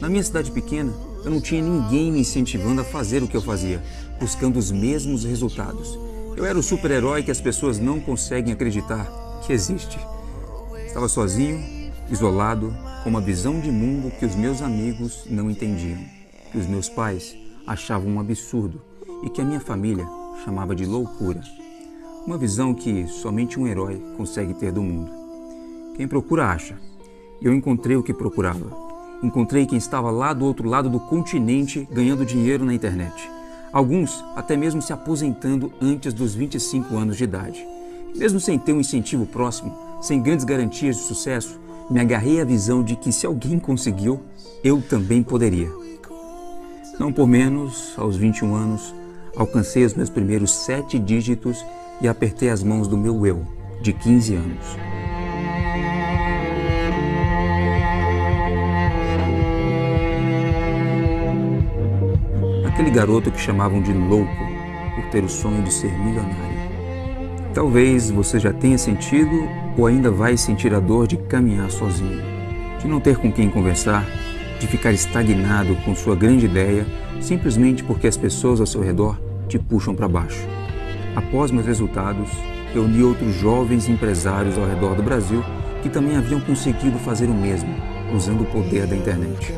Na minha cidade pequena, Eu não tinha ninguém me incentivando a fazer o que eu fazia, buscando os mesmos resultados. Eu era o super-herói que as pessoas não conseguem acreditar que existe. Estava sozinho, isolado, com uma visão de mundo que os meus amigos não entendiam, que os meus pais achavam um absurdo e que a minha família chamava de loucura. Uma visão que somente um herói consegue ter do mundo. Quem procura acha. Eu encontrei o que procurava. Encontrei quem estava lá do outro lado do continente ganhando dinheiro na internet. Alguns até mesmo se aposentando antes dos 25 anos de idade. Mesmo sem ter um incentivo próximo, sem grandes garantias de sucesso, me agarrei à visão de que se alguém conseguiu, eu também poderia. Não por menos, aos 21 anos, alcancei os meus primeiros 7 dígitos e apertei as mãos do meu eu, de 15 anos. Aquele garoto que chamavam de louco por ter o sonho de ser milionário. Talvez você já tenha sentido ou ainda vai sentir a dor de caminhar sozinho, de não ter com quem conversar, de ficar estagnado com sua grande ideia simplesmente porque as pessoas ao seu redor te puxam para baixo. Após meus resultados, reuni outros jovens empresários ao redor do Brasil que também haviam conseguido fazer o mesmo, usando o poder da internet.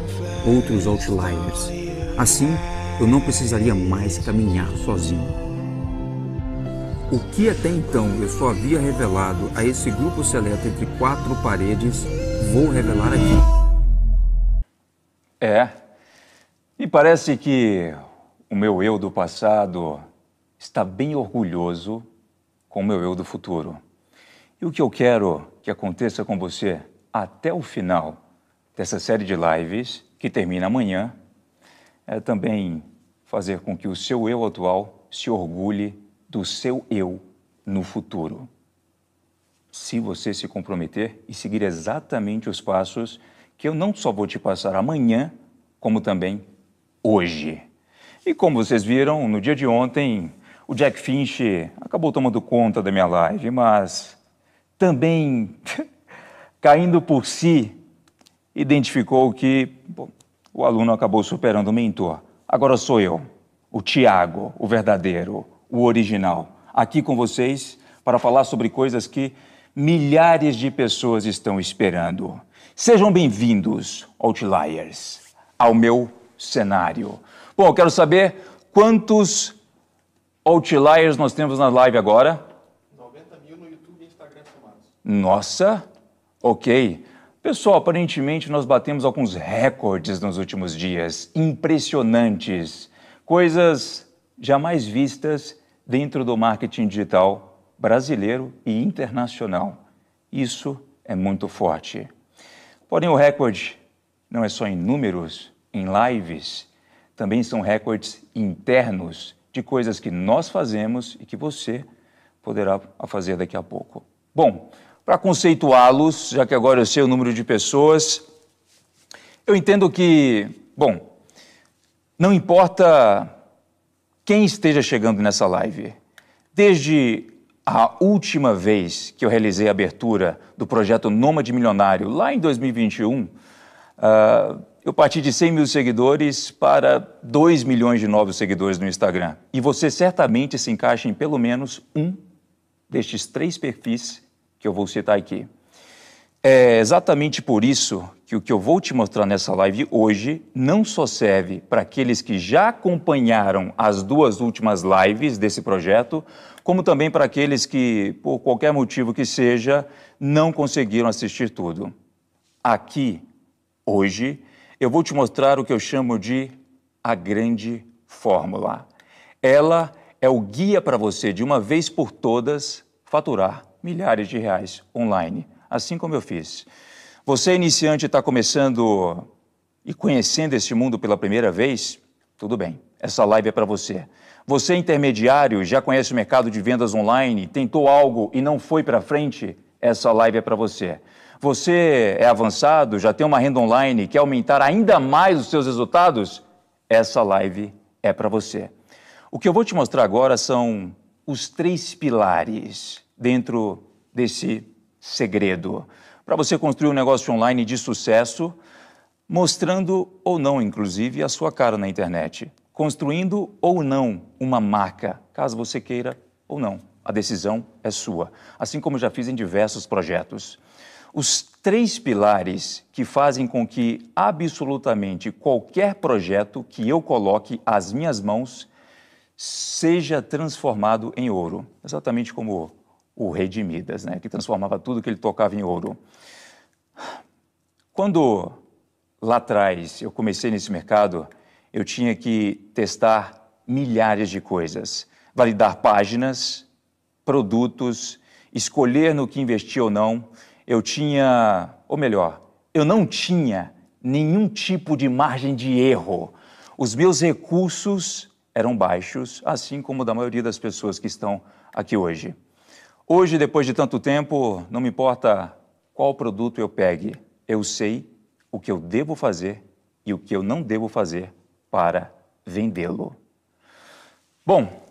Outros outliers. Assim, eu não precisaria mais caminhar sozinho. O que até então eu só havia revelado a esse grupo seleto entre 4 paredes, vou revelar aqui. Me parece que o meu eu do passado está bem orgulhoso com o meu eu do futuro. E o que eu quero que aconteça com você até o final dessa série de lives, que termina amanhã, é também fazer com que o seu eu atual se orgulhe do seu eu no futuro. Se você se comprometer e seguir exatamente os passos que eu não só vou te passar amanhã, como também hoje. E como vocês viram, no dia de ontem, o Jack Finch acabou tomando conta da minha live, mas também, caindo por si, identificou que o aluno acabou superando o mentor. Agora sou eu, o Tiago, o verdadeiro, o original, aqui com vocês para falar sobre coisas que milhares de pessoas estão esperando. Sejam bem-vindos, Outliers, ao meu cenário. Bom, eu quero saber quantos Outliers nós temos na live agora. 90 mil no YouTube e Instagram somados. Nossa, ok. Pessoal, aparentemente nós batemos alguns recordes nos últimos dias, impressionantes, coisas jamais vistas dentro do marketing digital brasileiro e internacional. Isso é muito forte. Porém, o recorde não é só em números, em lives, também são recordes internos de coisas que nós fazemos e que você poderá fazer daqui a pouco. Bom, para conceituá-los, já que agora eu sei o número de pessoas, eu entendo que, não importa quem esteja chegando nessa live, desde a última vez que eu realizei a abertura do projeto Nômade Milionário, lá em 2021, eu parti de 100 mil seguidores para 2 milhões de novos seguidores no Instagram. E você certamente se encaixa em pelo menos um destes 3 perfis que eu vou citar aqui. É exatamente por isso que o que eu vou te mostrar nessa live hoje não só serve para aqueles que já acompanharam as 2 últimas lives desse projeto, como também para aqueles que, por qualquer motivo que seja, não conseguiram assistir tudo. Aqui, hoje, eu vou te mostrar o que eu chamo de a grande fórmula. Ela é o guia para você, de uma vez por todas, faturar milhares de reais online, assim como eu fiz. Você, iniciante, está começando e conhecendo esse mundo pela primeira vez? Tudo bem, essa live é para você. Você, intermediário, já conhece o mercado de vendas online, tentou algo e não foi para frente? Essa live é para você. Você é avançado, já tem uma renda online, quer aumentar ainda mais os seus resultados? Essa live é para você. O que eu vou te mostrar agora são os 3 pilares dentro desse segredo para você construir um negócio online de sucesso, mostrando ou não, inclusive, a sua cara na internet, construindo ou não uma marca, caso você queira ou não. A decisão é sua, assim como eu já fiz em diversos projetos. Os 3 pilares que fazem com que absolutamente qualquer projeto que eu coloque às minhas mãos seja transformado em ouro, exatamente como o rei de Midas, né, que transformava tudo que ele tocava em ouro. Quando lá atrás eu comecei nesse mercado, eu tinha que testar milhares de coisas, validar páginas, produtos, escolher no que investir ou não. Eu tinha, ou melhor, eu não tinha nenhum tipo de margem de erro. Os meus recursos eram baixos, assim como o da maioria das pessoas que estão aqui hoje. Hoje, depois de tanto tempo, não me importa qual produto eu pegue, eu sei o que eu devo fazer e o que eu não devo fazer para vendê-lo. Bom,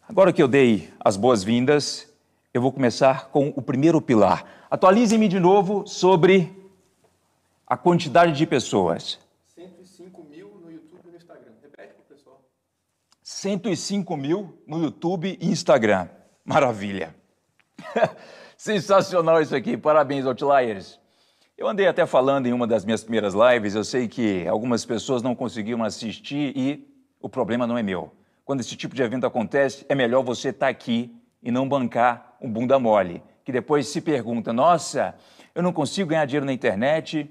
agora que eu dei as boas-vindas, eu vou começar com o primeiro pilar. Atualize-me de novo sobre a quantidade de pessoas. 105 mil no YouTube e no Instagram. Repete para o pessoal. 105 mil no YouTube e Instagram. Maravilha. Sensacional isso aqui. Parabéns, Outliers. Eu andei até falando em uma das minhas primeiras lives, eu sei que algumas pessoas não conseguiram assistir e o problema não é meu. Quando esse tipo de evento acontece, é melhor você estar aqui e não bancar um bunda mole, que depois se pergunta, nossa, eu não consigo ganhar dinheiro na internet,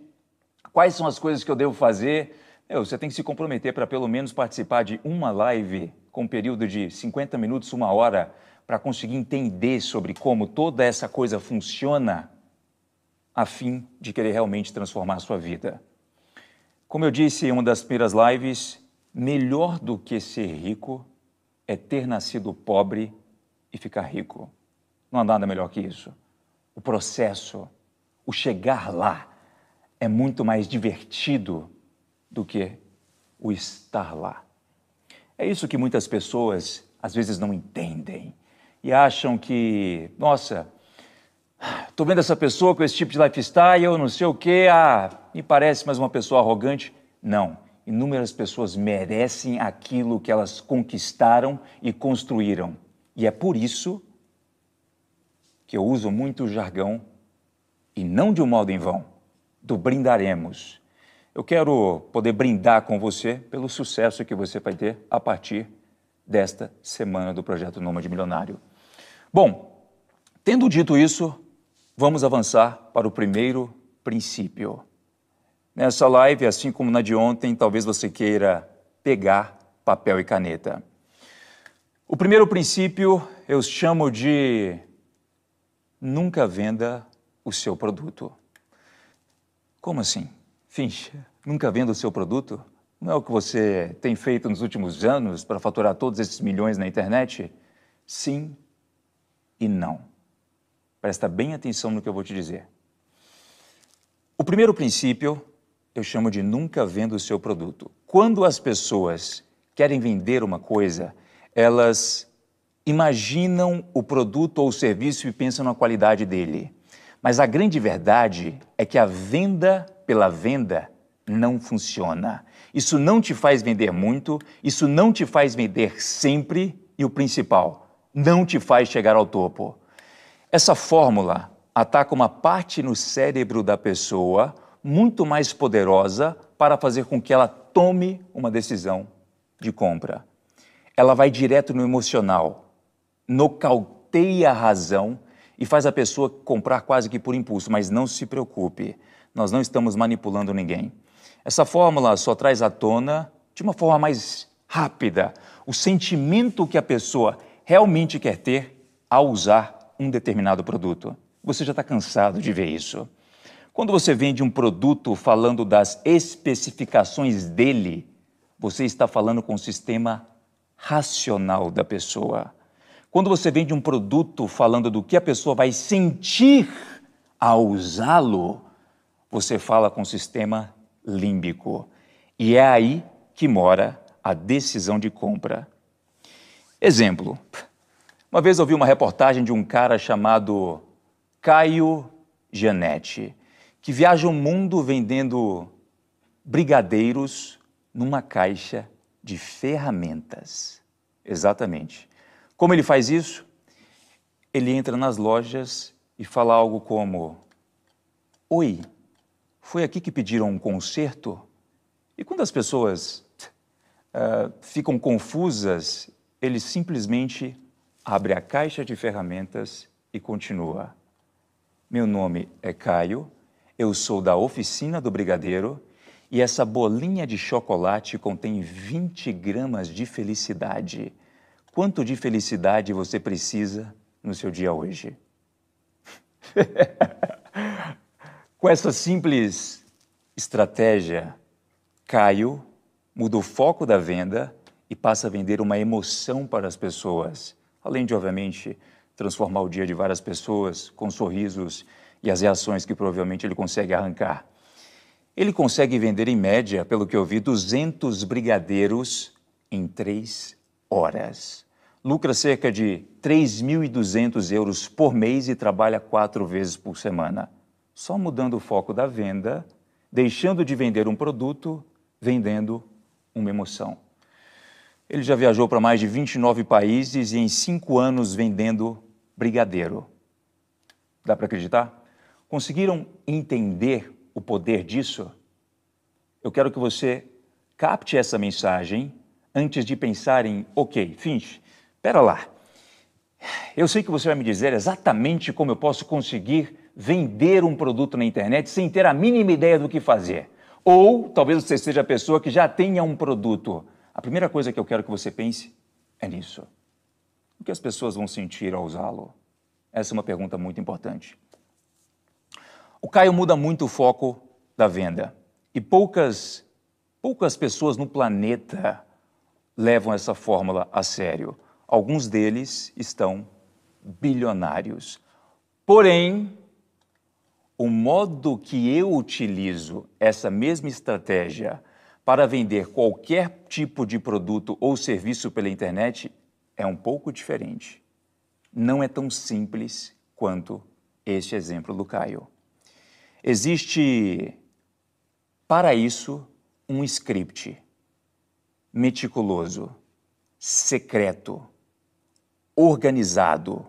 quais são as coisas que eu devo fazer? Você tem que se comprometer para pelo menos participar de uma live com um período de 50 minutos, 1 hora, para conseguir entender sobre como toda essa coisa funciona a fim de querer realmente transformar a sua vida. Como eu disse em uma das primeiras lives, melhor do que ser rico é ter nascido pobre e ficar rico. Não há nada melhor que isso. O processo, o chegar lá, é muito mais divertido do que o estar lá. É isso que muitas pessoas às vezes não entendem e acham que, nossa, estou vendo essa pessoa com esse tipo de lifestyle, eu não sei o quê, me parece mais uma pessoa arrogante. Não, inúmeras pessoas merecem aquilo que elas conquistaram e construíram. E é por isso que eu uso muito o jargão, e não de um modo em vão, do brindaremos. Eu quero poder brindar com você pelo sucesso que você vai ter a partir desta semana do Projeto Nômade Milionário. Bom, tendo dito isso, vamos avançar para o primeiro princípio. Nessa live, assim como na de ontem, talvez você queira pegar papel e caneta. O primeiro princípio eu chamo de nunca venda o seu produto. Como assim? Finch, nunca venda o seu produto? Não é o que você tem feito nos últimos anos para faturar todos esses milhões na internet? Sim e não. Presta bem atenção no que eu vou te dizer. O primeiro princípio eu chamo de nunca venda o seu produto. Quando as pessoas querem vender uma coisa, elas imaginam o produto ou o serviço e pensam na qualidade dele. Mas a grande verdade é que a venda pela venda não funciona. Isso não te faz vender muito, isso não te faz vender sempre e o principal, não te faz chegar ao topo. Essa fórmula ataca uma parte no cérebro da pessoa muito mais poderosa para fazer com que ela tome uma decisão de compra. Ela vai direto no emocional, nocauteia a razão e faz a pessoa comprar quase que por impulso, mas não se preocupe, nós não estamos manipulando ninguém. Essa fórmula só traz à tona, de uma forma mais rápida, o sentimento que a pessoa realmente quer ter ao usar um determinado produto. Você já está cansado de ver isso. Quando você vende um produto falando das especificações dele, você está falando com o sistema racional da pessoa. Quando você vende um produto falando do que a pessoa vai sentir ao usá-lo, você fala com o sistema límbico. E é aí que mora a decisão de compra. Exemplo. Uma vez eu vi uma reportagem de um cara chamado Caio Gianetti, que viaja o mundo vendendo brigadeiros numa caixa de ferramentas. Exatamente. Como ele faz isso? Ele entra nas lojas e fala algo como: oi, foi aqui que pediram um conserto? E quando as pessoas ficam confusas, ele simplesmente abre a caixa de ferramentas e continua. Meu nome é Caio, eu sou da oficina do brigadeiro e essa bolinha de chocolate contém 20 gramas de felicidade. Quanto de felicidade você precisa no seu dia hoje? Com essa simples estratégia, Caio muda o foco da venda e passa a vender uma emoção para as pessoas, além de, obviamente, transformar o dia de várias pessoas com sorrisos e as reações que provavelmente ele consegue arrancar. Ele consegue vender, em média, pelo que eu vi, 200 brigadeiros em 3 horas. Lucra cerca de 3.200 euros por mês e trabalha 4 vezes por semana. Só mudando o foco da venda, deixando de vender um produto, vendendo uma emoção. Ele já viajou para mais de 29 países e em 5 anos vendendo brigadeiro. Dá para acreditar? Conseguiram entender o poder disso? Eu quero que você capte essa mensagem antes de pensar em, ok, Finch, espera lá. Eu sei que você vai me dizer exatamente como eu posso conseguir vender um produto na internet sem ter a mínima ideia do que fazer. Ou talvez você seja a pessoa que já tenha um produto. A primeira coisa que eu quero que você pense é nisso. O que as pessoas vão sentir ao usá-lo? Essa é uma pergunta muito importante. O Caio muda muito o foco da venda. E poucas pessoas no planeta levam essa fórmula a sério. Alguns deles estão bilionários. Porém, o modo que eu utilizo essa mesma estratégia para vender qualquer tipo de produto ou serviço pela internet é um pouco diferente. Não é tão simples quanto este exemplo do Caio. Existe, para isso, um script meticuloso, secreto, organizado,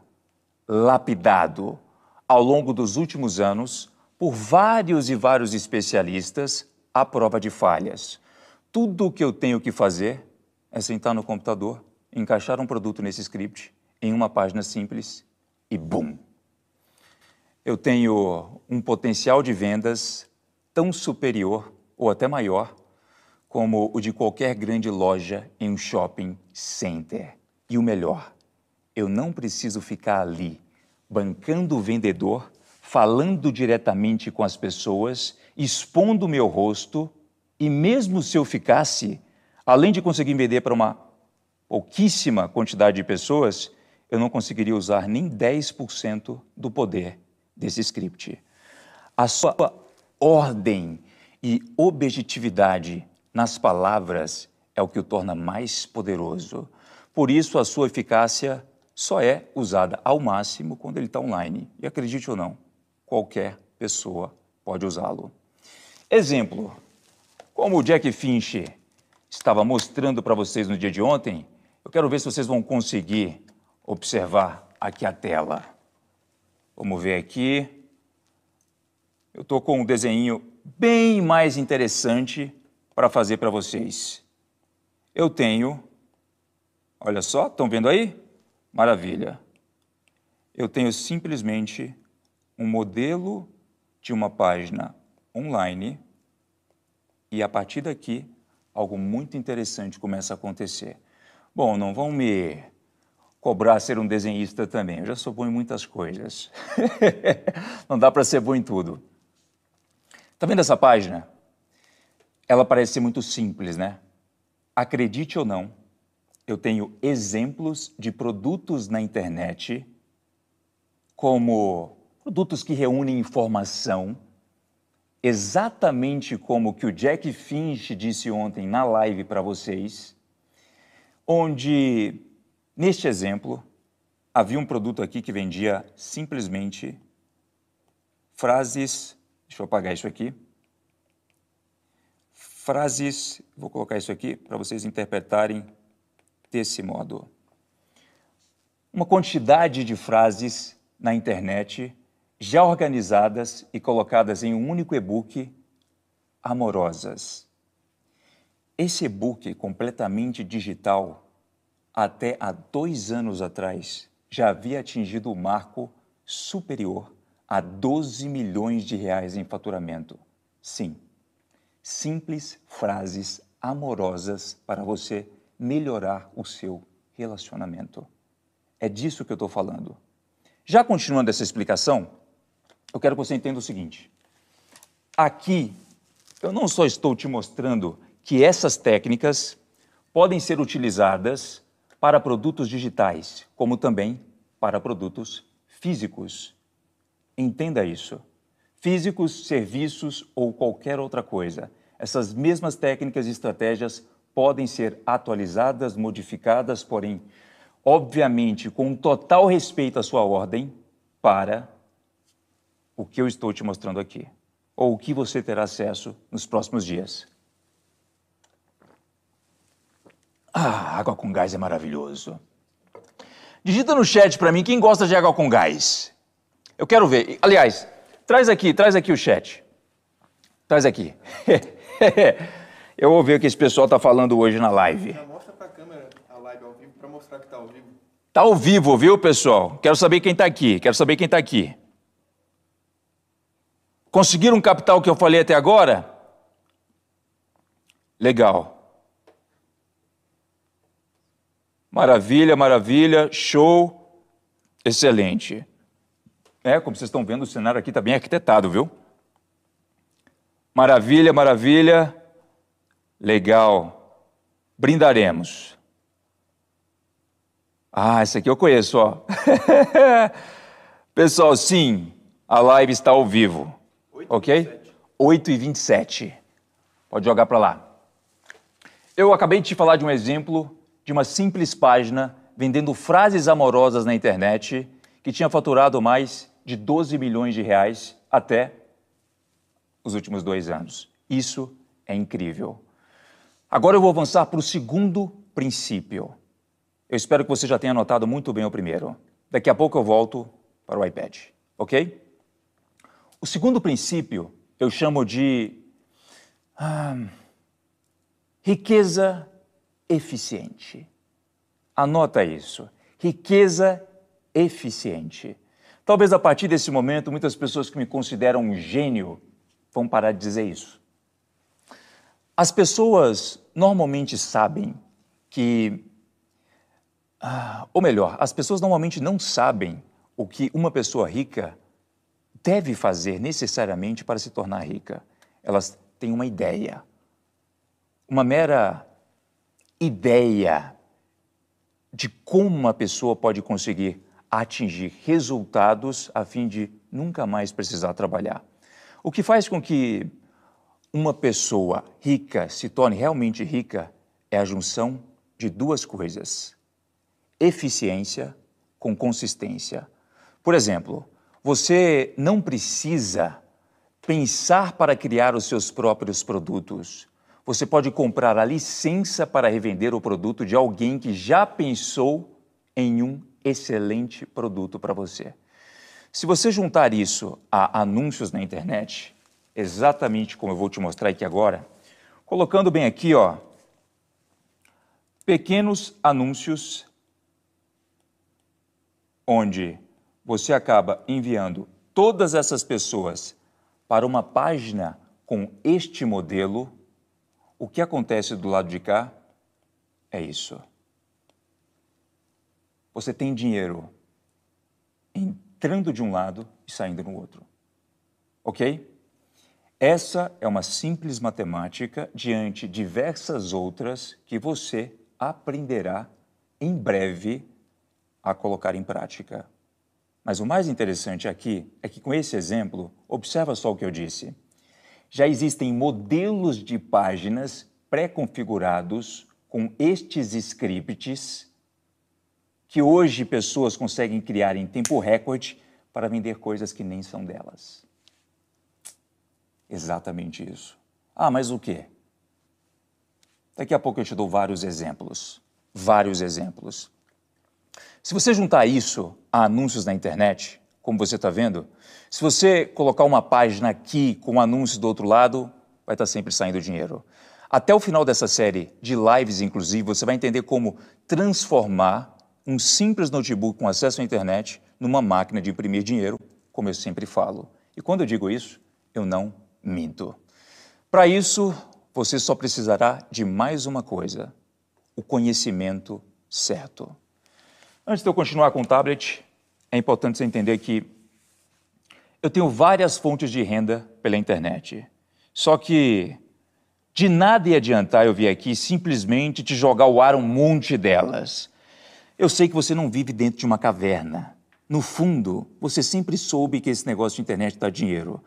lapidado, ao longo dos últimos anos, por vários e vários especialistas, à prova de falhas. Tudo o que eu tenho que fazer é sentar no computador, encaixar um produto nesse script, em uma página simples, e bum! Eu tenho um potencial de vendas tão superior, ou até maior, como o de qualquer grande loja em um shopping center. E o melhor, eu não preciso ficar ali, bancando o vendedor, falando diretamente com as pessoas, expondo o meu rosto, e mesmo se eu ficasse, além de conseguir vender para uma pouquíssima quantidade de pessoas, eu não conseguiria usar nem 10% do poder desse script. A sua ordem e objetividade nas palavras é o que o torna mais poderoso. Por isso, a sua eficácia só é usada ao máximo quando ele está online. E acredite ou não, qualquer pessoa pode usá-lo. Exemplo, como o Jack Finch estava mostrando para vocês no dia de ontem, eu quero ver se vocês vão conseguir observar aqui a tela. Vamos ver aqui. Eu estou com um desenho bem mais interessante para fazer para vocês. Eu tenho, olha só, estão vendo aí? Maravilha. Eu tenho simplesmente um modelo de uma página online e a partir daqui algo muito interessante começa a acontecer. Bom, não vão me cobrar ser um desenhista também, eu já sou bom em muitas coisas. Não dá para ser bom em tudo. Está vendo essa página? Ela parece ser muito simples, né? Acredite ou não, eu tenho exemplos de produtos na internet, como produtos que reúnem informação, exatamente como que o Jack Finch disse ontem na live para vocês, onde, neste exemplo, havia um produto aqui que vendia simplesmente frases, deixa eu apagar isso aqui, frases, vou colocar isso aqui para vocês interpretarem desse modo. Uma quantidade de frases na internet já organizadas e colocadas em um único e-book, amorosas. Esse e-book completamente digital, até há 2 anos atrás, já havia atingido o marco superior a 12 milhões de reais em faturamento. Sim, simples frases amorosas para você melhorar o seu relacionamento. É disso que eu estou falando. Já continuando essa explicação, eu quero que você entenda o seguinte. Aqui, eu não só estou te mostrando que essas técnicas podem ser utilizadas para produtos digitais, como também para produtos físicos. Entenda isso. Físicos, serviços ou qualquer outra coisa. Essas mesmas técnicas e estratégias podem ser atualizadas, modificadas, porém, obviamente, com total respeito à sua ordem, para o que eu estou te mostrando aqui, ou o que você terá acesso nos próximos dias. Água com gás é maravilhoso. Digita no chat para mim quem gosta de água com gás. Eu quero ver. Aliás, traz aqui o chat. Traz aqui. Eu vou ver o que esse pessoal está falando hoje na live. Já mostra para a câmera a live ao vivo, para mostrar que está ao vivo. Está ao vivo, viu, pessoal? Quero saber quem está aqui. Conseguiram captar o que eu falei até agora? Legal. Maravilha, maravilha, show, excelente. Como vocês estão vendo, o cenário aqui está bem arquitetado, viu? Maravilha, maravilha, legal. Brindaremos. Esse aqui eu conheço, ó. Pessoal, sim, a live está ao vivo, ok? 8h27. Pode jogar para lá. Eu acabei de te falar de um exemplo de uma simples página vendendo frases amorosas na internet que tinha faturado mais de 12 milhões de reais até os últimos 2 anos. Isso é incrível. Agora eu vou avançar para o segundo princípio. Eu espero que você já tenha anotado muito bem o primeiro. Daqui a pouco eu volto para o iPad, ok? O segundo princípio eu chamo de riqueza eficiente. Anota isso. Riqueza eficiente. Talvez a partir desse momento, muitas pessoas que me consideram um gênio vão parar de dizer isso. As pessoas normalmente sabem que... ou melhor, as pessoas normalmente não sabem o que uma pessoa rica deve fazer necessariamente para se tornar rica. Elas têm uma ideia. Uma mera ideia de como uma pessoa pode conseguir atingir resultados a fim de nunca mais precisar trabalhar. O que faz com que uma pessoa rica se torne realmente rica é a junção de 2 coisas: eficiência com consistência. Por exemplo, você não precisa pensar para criar os seus próprios produtos. Você pode comprar a licença para revender o produto de alguém que já pensou em um excelente produto para você. Se você juntar isso a anúncios na internet, exatamente como eu vou te mostrar aqui agora, colocando bem aqui, ó, pequenos anúncios onde você acaba enviando todas essas pessoas para uma página com este modelo, o que acontece do lado de cá é isso. Você tem dinheiro entrando de um lado e saindo no outro. Ok? Essa é uma simples matemática diante de diversas outras que você aprenderá em breve a colocar em prática. Mas o mais interessante aqui é que com esse exemplo, observa só o que eu disse. Já existem modelos de páginas pré-configurados com estes scripts que hoje pessoas conseguem criar em tempo recorde para vender coisas que nem são delas. Exatamente isso. Mas o quê? Daqui a pouco eu te dou vários exemplos. Vários exemplos. Se você juntar isso a anúncios na internet, como você está vendo, se você colocar uma página aqui com anúncios do outro lado, vai estar sempre saindo dinheiro. Até o final dessa série de lives, inclusive, você vai entender como transformar um simples notebook com acesso à internet numa máquina de imprimir dinheiro, como eu sempre falo. E quando eu digo isso, eu não minto. Para isso, você só precisará de mais uma coisa: o conhecimento certo. Antes de eu continuar com o tablet, é importante você entender que eu tenho várias fontes de renda pela internet. Só que de nada ia adiantar eu vir aqui simplesmente te jogar ao ar um monte delas. Eu sei que você não vive dentro de uma caverna. No fundo, você sempre soube que esse negócio de internet dá dinheiro.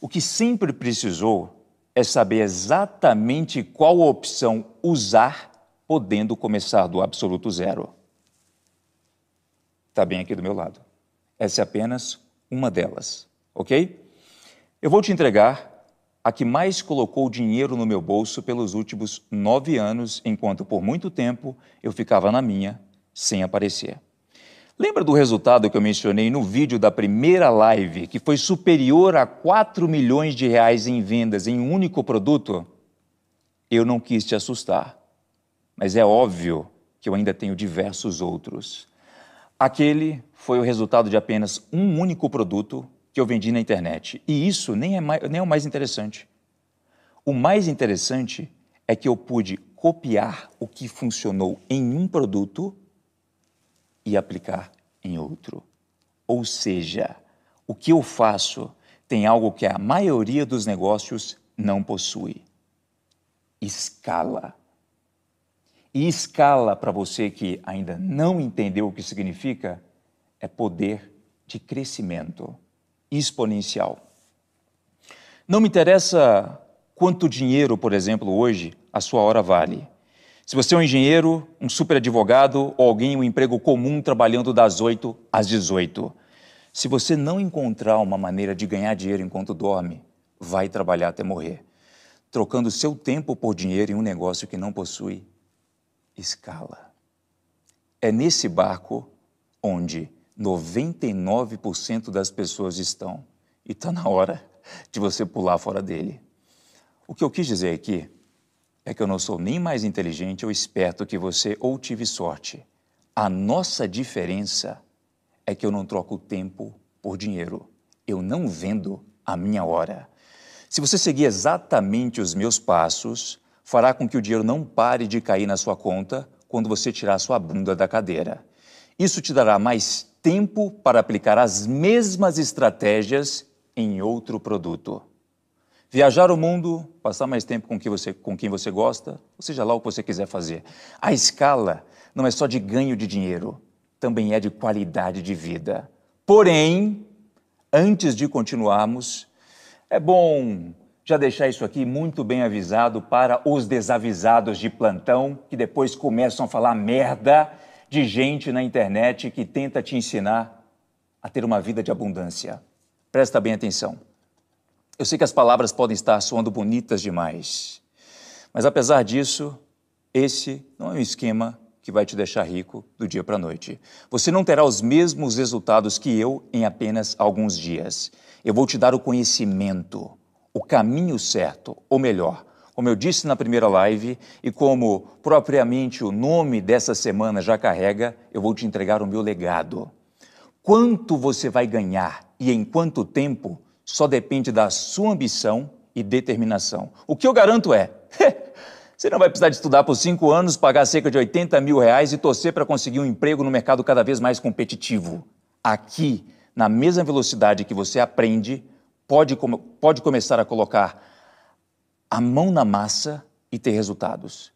O que sempre precisou é saber exatamente qual opção usar, podendo começar do absoluto zero. Está bem aqui do meu lado. Essa é apenas uma delas, ok? Eu vou te entregar a que mais colocou dinheiro no meu bolso pelos últimos 9 anos, enquanto por muito tempo eu ficava na minha, sem aparecer. Lembra do resultado que eu mencionei no vídeo da primeira live, que foi superior a 4 milhões de reais em vendas em um único produto? Eu não quis te assustar, mas é óbvio que eu ainda tenho diversos outros. Aquele foi o resultado de apenas um único produto que eu vendi na internet. E isso nem é o mais interessante. O mais interessante é que eu pude copiar o que funcionou em um produto e aplicar em outro. Ou seja, o que eu faço tem algo que a maioria dos negócios não possui: escala. E escala, para você que ainda não entendeu o que significa, é poder de crescimento exponencial. Não me interessa quanto dinheiro, por exemplo, hoje a sua hora vale. Se você é um engenheiro, um super advogado ou alguém em um emprego comum trabalhando das 8 às 18. Se você não encontrar uma maneira de ganhar dinheiro enquanto dorme, vai trabalhar até morrer, trocando seu tempo por dinheiro em um negócio que não possui escala. É nesse barco onde 99% das pessoas estão, e está na hora de você pular fora dele. O que eu quis dizer aqui é que eu não sou nem mais inteligente ou esperto que você, ou tive sorte. A nossa diferença é que eu não troco tempo por dinheiro. Eu não vendo a minha hora. Se você seguir exatamente os meus passos, fará com que o dinheiro não pare de cair na sua conta quando você tirar sua bunda da cadeira. Isso te dará mais tempo para aplicar as mesmas estratégias em outro produto. Viajar o mundo, passar mais tempo com quem você gosta, ou seja lá o que você quiser fazer. A escala não é só de ganho de dinheiro, também é de qualidade de vida. Porém, antes de continuarmos, é bom já deixar isso aqui muito bem avisado para os desavisados de plantão, que depois começam a falar merda de gente na internet que tenta te ensinar a ter uma vida de abundância. Presta bem atenção. Eu sei que as palavras podem estar soando bonitas demais, mas apesar disso, esse não é um esquema que vai te deixar rico do dia para a noite. Você não terá os mesmos resultados que eu em apenas alguns dias. Eu vou te dar o conhecimento, o caminho certo, ou melhor, como eu disse na primeira live e como propriamente o nome dessa semana já carrega, eu vou te entregar o meu legado. Quanto você vai ganhar e em quanto tempo só depende da sua ambição e determinação. O que eu garanto é, você não vai precisar de estudar por 5 anos, pagar cerca de 80 mil reais e torcer para conseguir um emprego no mercado cada vez mais competitivo. Aqui, na mesma velocidade que você aprende, pode começar a colocar a mão na massa e ter resultados.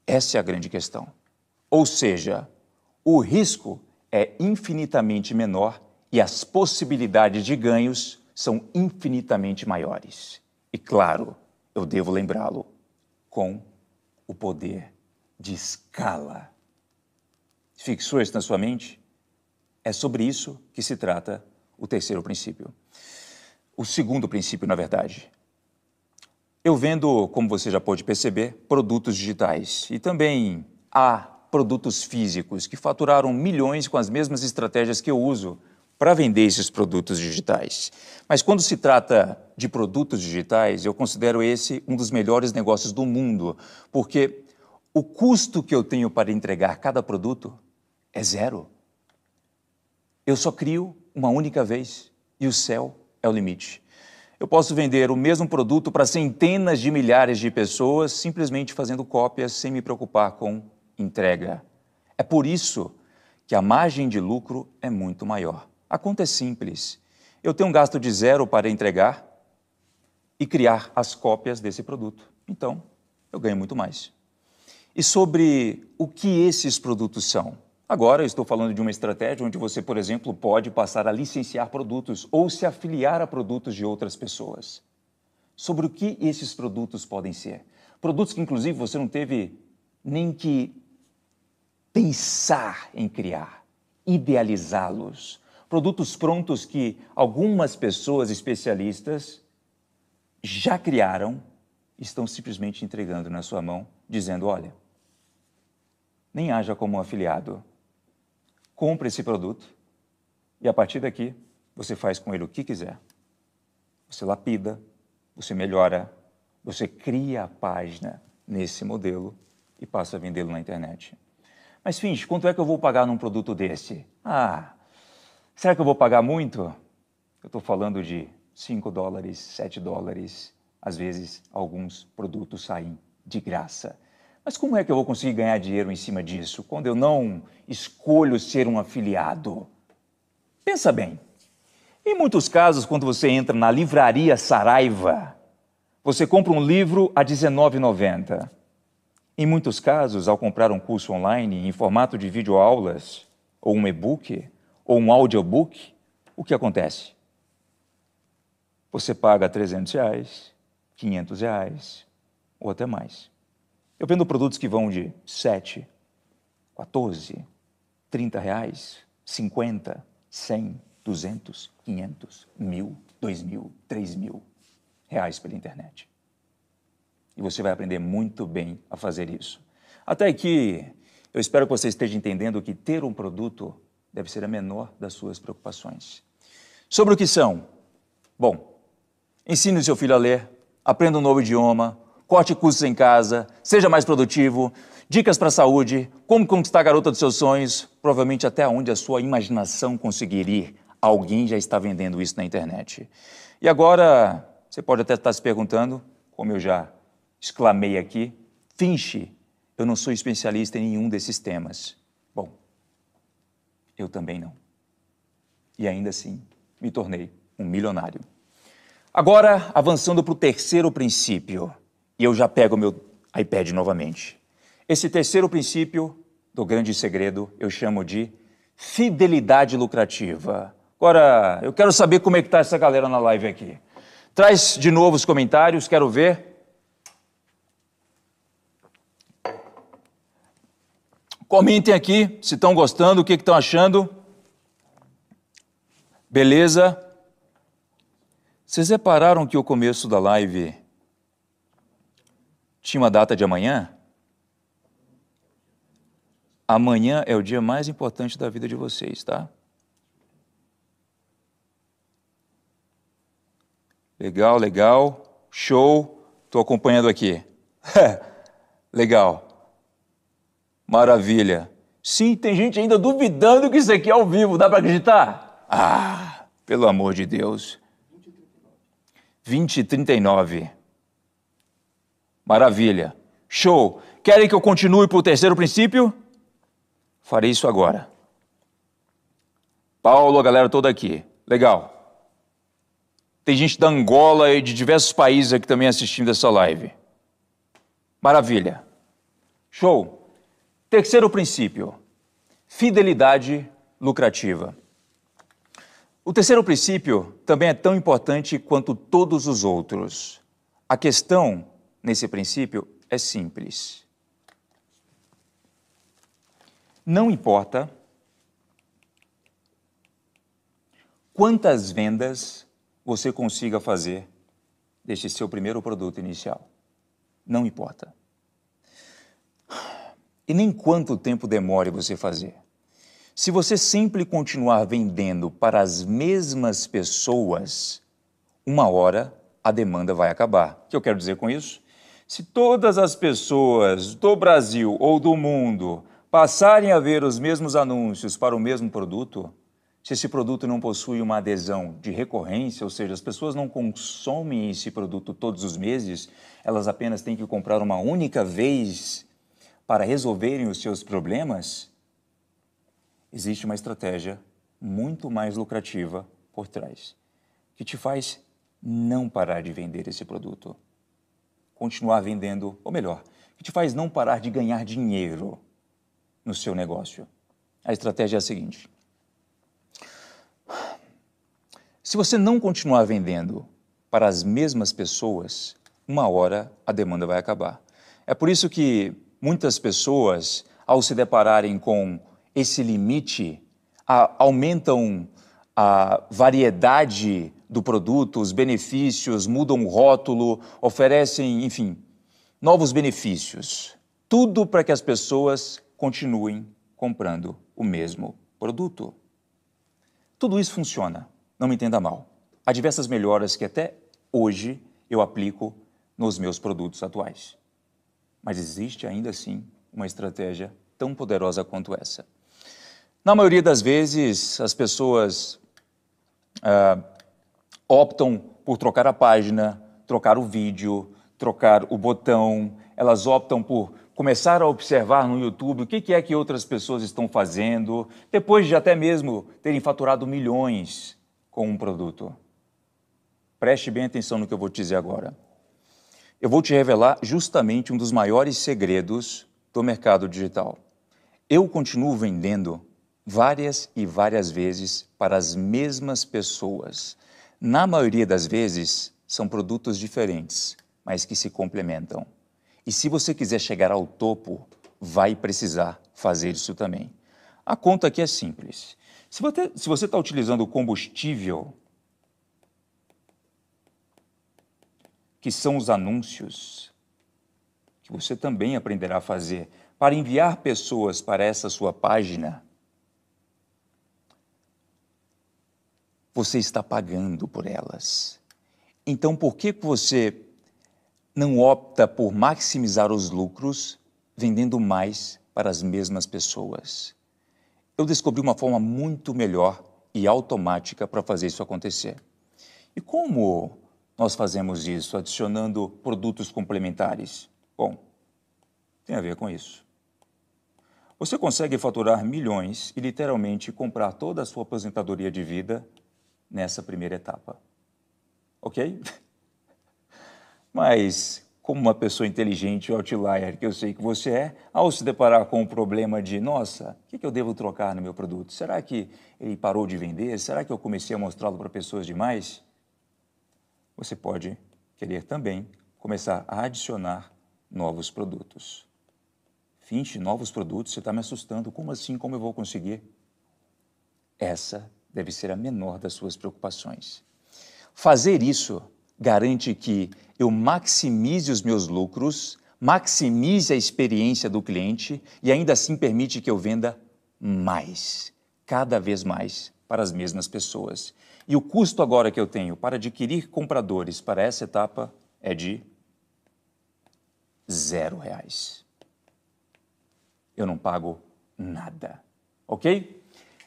Essa é a grande questão. Ou seja, o risco é infinitamente menor e as possibilidades de ganhos são infinitamente maiores. E claro, eu devo lembrá-lo, com o poder de escala. Fixou isso na sua mente? É sobre isso que se trata o terceiro princípio. O segundo princípio, na verdade. Eu vendo, como você já pôde perceber, produtos digitais e também há produtos físicos que faturaram milhões com as mesmas estratégias que eu uso para vender esses produtos digitais. Mas quando se trata de produtos digitais, eu considero esse um dos melhores negócios do mundo, porque o custo que eu tenho para entregar cada produto é zero. Eu só crio uma única vez e o céu é o limite. Eu posso vender o mesmo produto para centenas de milhares de pessoas simplesmente fazendo cópias sem me preocupar com entrega. É por isso que a margem de lucro é muito maior. A conta é simples. Eu tenho um gasto de zero para entregar e criar as cópias desse produto. Então, eu ganho muito mais. E sobre o que esses produtos são? Agora eu estou falando de uma estratégia onde você, por exemplo, pode passar a licenciar produtos ou se afiliar a produtos de outras pessoas. Sobre o que esses produtos podem ser? Produtos que, inclusive, você não teve nem que pensar em criar, idealizá-los. Produtos prontos que algumas pessoas especialistas já criaram, estão simplesmente entregando na sua mão, dizendo, olha, nem haja como um afiliado. Compre esse produto e, a partir daqui, você faz com ele o que quiser. Você lapida, você melhora, você cria a página nesse modelo e passa a vendê-lo na internet. Mas, Finch, quanto é que eu vou pagar num produto desse? Será que eu vou pagar muito? Eu estou falando de $5, $7. Às vezes, alguns produtos saem de graça. Mas como é que eu vou conseguir ganhar dinheiro em cima disso, quando eu não escolho ser um afiliado? Pensa bem. Em muitos casos, quando você entra na livraria Saraiva, você compra um livro a R$19,90. Em muitos casos, ao comprar um curso online em formato de videoaulas, ou um e-book, ou um audiobook, o que acontece? Você paga R$300, R$500 ou até mais. Eu vendo produtos que vão de 7, 14, 30 reais, 50, 100, 200, 500, 1.000, 2.000, 3.000 reais pela internet. E você vai aprender muito bem a fazer isso. Até que eu espero que você esteja entendendo que ter um produto deve ser a menor das suas preocupações. Sobre o que são? Bom, ensine o seu filho a ler, aprenda um novo idioma, corte custos em casa, seja mais produtivo, dicas para a saúde, como conquistar a garota dos seus sonhos, provavelmente até onde a sua imaginação conseguir ir. Alguém já está vendendo isso na internet. E agora, você pode até estar se perguntando, como eu já exclamei aqui, Finch, eu não sou especialista em nenhum desses temas. Bom, eu também não. E ainda assim, me tornei um milionário. Agora, avançando para o terceiro princípio. E eu já pego meu iPad novamente. Esse terceiro princípio do grande segredo eu chamo de fidelidade lucrativa. Agora, eu quero saber como é que está essa galera na live aqui. Traz de novo os comentários, quero ver. Comentem aqui se estão gostando, o que estão achando. Beleza? Vocês repararam que o começo da live tinha uma data de amanhã? Amanhã é o dia mais importante da vida de vocês, tá? Legal, legal. Show. Estou acompanhando aqui. Legal. Maravilha. Sim, tem gente ainda duvidando que isso aqui é ao vivo. Dá para acreditar? Pelo amor de Deus. 20h39. Maravilha. Show. Querem que eu continue para o terceiro princípio? Farei isso agora. Paulo, a galera toda aqui. Legal. Tem gente da Angola e de diversos países aqui também assistindo essa live. Maravilha. Show. Terceiro princípio. Fidelidade lucrativa. O terceiro princípio também é tão importante quanto todos os outros. A questão nesse princípio é simples. Não importa quantas vendas você consiga fazer deste seu primeiro produto inicial. Não importa. E nem quanto tempo demore você fazer. Se você sempre continuar vendendo para as mesmas pessoas, uma hora a demanda vai acabar. O que eu quero dizer com isso? Se todas as pessoas do Brasil ou do mundo passarem a ver os mesmos anúncios para o mesmo produto, se esse produto não possui uma adesão de recorrência, ou seja, as pessoas não consomem esse produto todos os meses, elas apenas têm que comprar uma única vez para resolverem os seus problemas, existe uma estratégia muito mais lucrativa por trás, que te faz não parar de vender esse produto, continuar vendendo, ou melhor, que te faz não parar de ganhar dinheiro no seu negócio. A estratégia é a seguinte: se você não continuar vendendo para as mesmas pessoas, uma hora a demanda vai acabar. É por isso que muitas pessoas, ao se depararem com esse limite, aumentam a variedade do produto, os benefícios, mudam o rótulo, oferecem, enfim, novos benefícios. Tudo para que as pessoas continuem comprando o mesmo produto. Tudo isso funciona, não me entenda mal. Há diversas melhoras que até hoje eu aplico nos meus produtos atuais. Mas existe ainda assim uma estratégia tão poderosa quanto essa. Na maioria das vezes, as pessoas optam por trocar a página, trocar o vídeo, trocar o botão, elas optam por começar a observar no YouTube o que é que outras pessoas estão fazendo, depois de até mesmo terem faturado milhões com um produto. Preste bem atenção no que eu vou te dizer agora. Eu vou te revelar justamente um dos maiores segredos do mercado digital. Eu continuo vendendo várias e várias vezes para as mesmas pessoas. Na maioria das vezes, são produtos diferentes, mas que se complementam. E se você quiser chegar ao topo, vai precisar fazer isso também. A conta aqui é simples. Se você está utilizando combustível, que são os anúncios, que você também aprenderá a fazer, para enviar pessoas para essa sua página, você está pagando por elas. Então, por que você não opta por maximizar os lucros vendendo mais para as mesmas pessoas? Eu descobri uma forma muito melhor e automática para fazer isso acontecer. E como nós fazemos isso adicionando produtos complementares? Bom, tem a ver com isso. Você consegue faturar milhões e literalmente comprar toda a sua aposentadoria de vida nessa primeira etapa. Ok? Mas, como uma pessoa inteligente, outlier que eu sei que você é, ao se deparar com o problema de, nossa, o que eu devo trocar no meu produto? Será que ele parou de vender? Será que eu comecei a mostrá-lo para pessoas demais? Você pode querer também começar a adicionar novos produtos. Finge novos produtos, você está me assustando. Como assim? Como eu vou conseguir? Essa deve ser a menor das suas preocupações. Fazer isso garante que eu maximize os meus lucros, maximize a experiência do cliente e ainda assim permite que eu venda mais, cada vez mais, para as mesmas pessoas. E o custo agora que eu tenho para adquirir compradores para essa etapa é de R$0. Eu não pago nada, ok?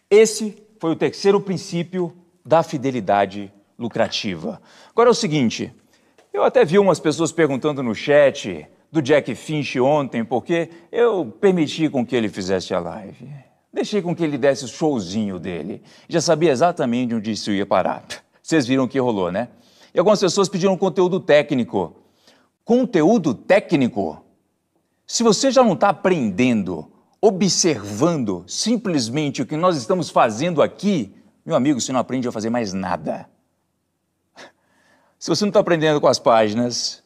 Esse foi o terceiro princípio da fidelidade lucrativa. Agora é o seguinte, eu até vi umas pessoas perguntando no chat do Jack Finch ontem, porque eu permiti com que ele fizesse a live. Deixei com que ele desse o showzinho dele. Já sabia exatamente onde isso ia parar. Vocês viram o que rolou, né? E algumas pessoas pediram conteúdo técnico. Conteúdo técnico? Se você já não está aprendendo, observando simplesmente o que nós estamos fazendo aqui, meu amigo, você não aprende a fazer mais nada. Se você não está aprendendo com as páginas,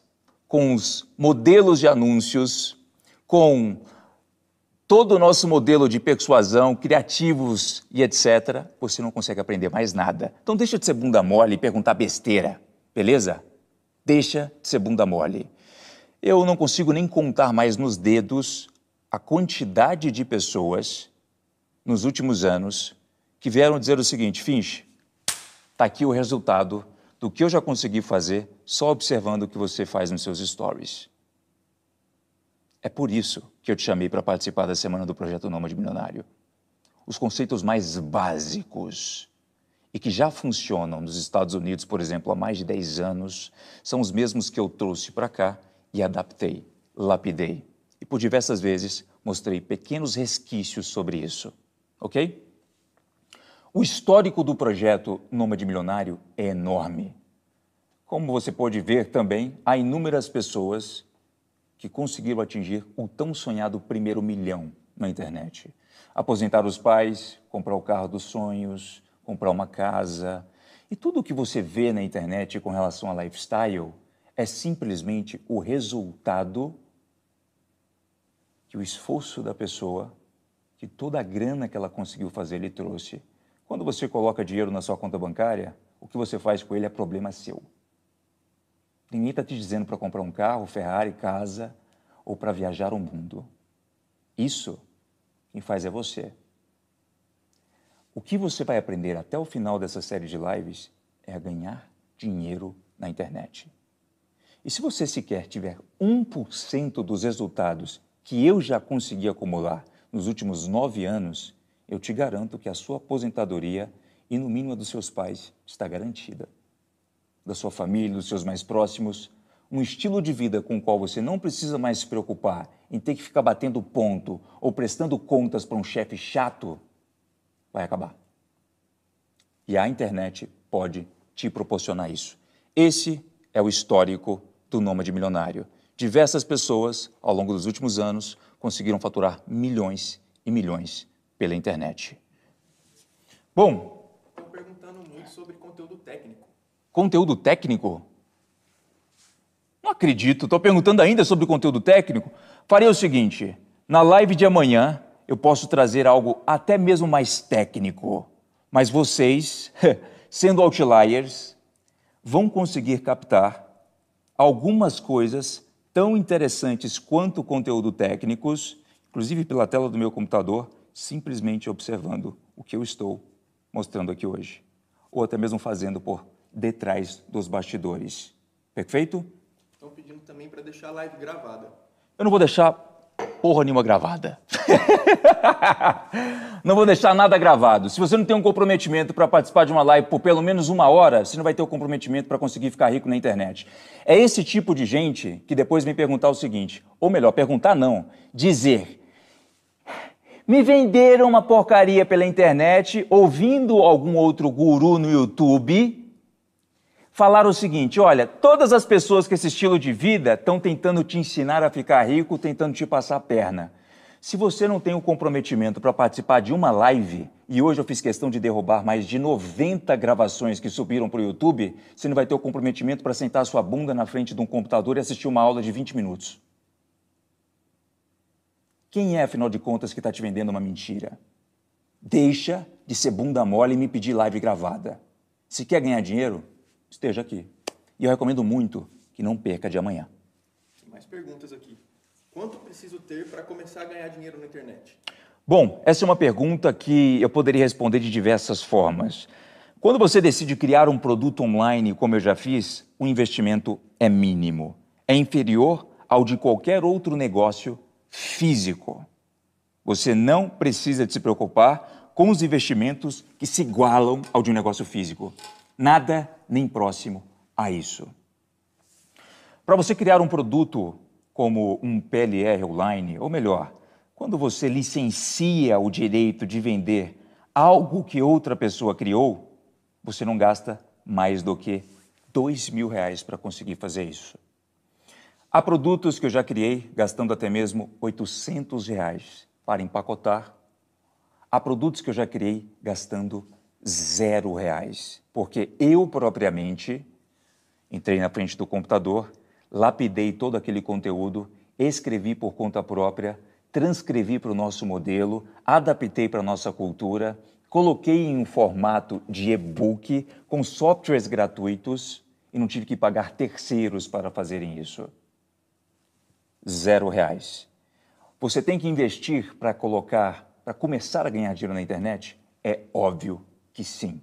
com os modelos de anúncios, com todo o nosso modelo de persuasão, criativos e etc., você não consegue aprender mais nada. Então deixa de ser bunda mole e perguntar besteira, beleza? Deixa de ser bunda mole. Eu não consigo nem contar mais nos dedos a quantidade de pessoas nos últimos anos que vieram dizer o seguinte: Finch, está aqui o resultado do que eu já consegui fazer só observando o que você faz nos seus stories. É por isso que eu te chamei para participar da semana do Projeto Nômade Milionário. Os conceitos mais básicos e que já funcionam nos Estados Unidos, por exemplo, há mais de 10 anos, são os mesmos que eu trouxe para cá e adaptei, lapidei. E por diversas vezes mostrei pequenos resquícios sobre isso, ok? O histórico do projeto Nômade Milionário é enorme. Como você pode ver também, há inúmeras pessoas que conseguiram atingir o tão sonhado primeiro milhão na internet. Aposentar os pais, comprar o carro dos sonhos, comprar uma casa. E tudo o que você vê na internet com relação a lifestyle é simplesmente o resultado que o esforço da pessoa, que toda a grana que ela conseguiu fazer, lhe trouxe. Quando você coloca dinheiro na sua conta bancária, o que você faz com ele é problema seu. Ninguém está te dizendo para comprar um carro, Ferrari, casa ou para viajar o mundo. Isso quem faz é você. O que você vai aprender até o final dessa série de lives é a ganhar dinheiro na internet. E se você sequer tiver 1% dos resultados que eu já consegui acumular nos últimos 9 anos, eu te garanto que a sua aposentadoria e no mínimo a dos seus pais está garantida. Da sua família, dos seus mais próximos, um estilo de vida com o qual você não precisa mais se preocupar em ter que ficar batendo ponto ou prestando contas para um chefe chato, vai acabar. E a internet pode te proporcionar isso. Esse é o histórico do Nômade Milionário. Diversas pessoas, ao longo dos últimos anos, conseguiram faturar milhões e milhões pela internet. Bom... Estão perguntando muito sobre conteúdo técnico. Conteúdo técnico? Não acredito, estou perguntando ainda sobre conteúdo técnico. Farei o seguinte, na live de amanhã eu posso trazer algo até mesmo mais técnico, mas vocês, sendo outliers, vão conseguir captar algumas coisas tão interessantes quanto conteúdo técnicos, inclusive pela tela do meu computador, simplesmente observando o que eu estou mostrando aqui hoje, ou até mesmo fazendo por detrás dos bastidores. Perfeito? Estão pedindo também para deixar a live gravada. Eu não vou deixar porra nenhuma gravada. Não vou deixar nada gravado. Se você não tem um comprometimento para participar de uma live por pelo menos 1 hora, você não vai ter o comprometimento para conseguir ficar rico na internet. É esse tipo de gente que depois vem perguntar o seguinte, ou melhor, perguntar não, dizer: me venderam uma porcaria pela internet, ouvindo algum outro guru no YouTube falar o seguinte, olha, todas as pessoas com esse estilo de vida estão tentando te ensinar a ficar rico, tentando te passar a perna. Se você não tem o comprometimento para participar de uma live, e hoje eu fiz questão de derrubar mais de 90 gravações que subiram para o YouTube, você não vai ter o comprometimento para sentar a sua bunda na frente de um computador e assistir uma aula de 20 minutos. Quem é, afinal de contas, que está te vendendo uma mentira? Deixa de ser bunda mole e me pedir live gravada. Se quer ganhar dinheiro, esteja aqui. E eu recomendo muito que não perca de amanhã. Tem mais perguntas aqui. Quanto preciso ter para começar a ganhar dinheiro na internet? Bom, essa é uma pergunta que eu poderia responder de diversas formas. Quando você decide criar um produto online, como eu já fiz, o investimento é mínimo. É inferior ao de qualquer outro negócio físico. Você não precisa de se preocupar com os investimentos que se igualam ao de um negócio físico. Nada nem próximo a isso. Para você criar um produto como um PLR online, ou melhor, quando você licencia o direito de vender algo que outra pessoa criou, você não gasta mais do que R$2.000 para conseguir fazer isso. Há produtos que eu já criei gastando até mesmo R$800 para empacotar. Há produtos que eu já criei gastando R$0, porque eu propriamente entrei na frente do computador, lapidei todo aquele conteúdo, escrevi por conta própria, transcrevi para o nosso modelo, adaptei para a nossa cultura, coloquei em um formato de e-book com softwares gratuitos e não tive que pagar terceiros para fazerem isso. R$0. Você tem que investir para começar a ganhar dinheiro na internet? É óbvio que sim.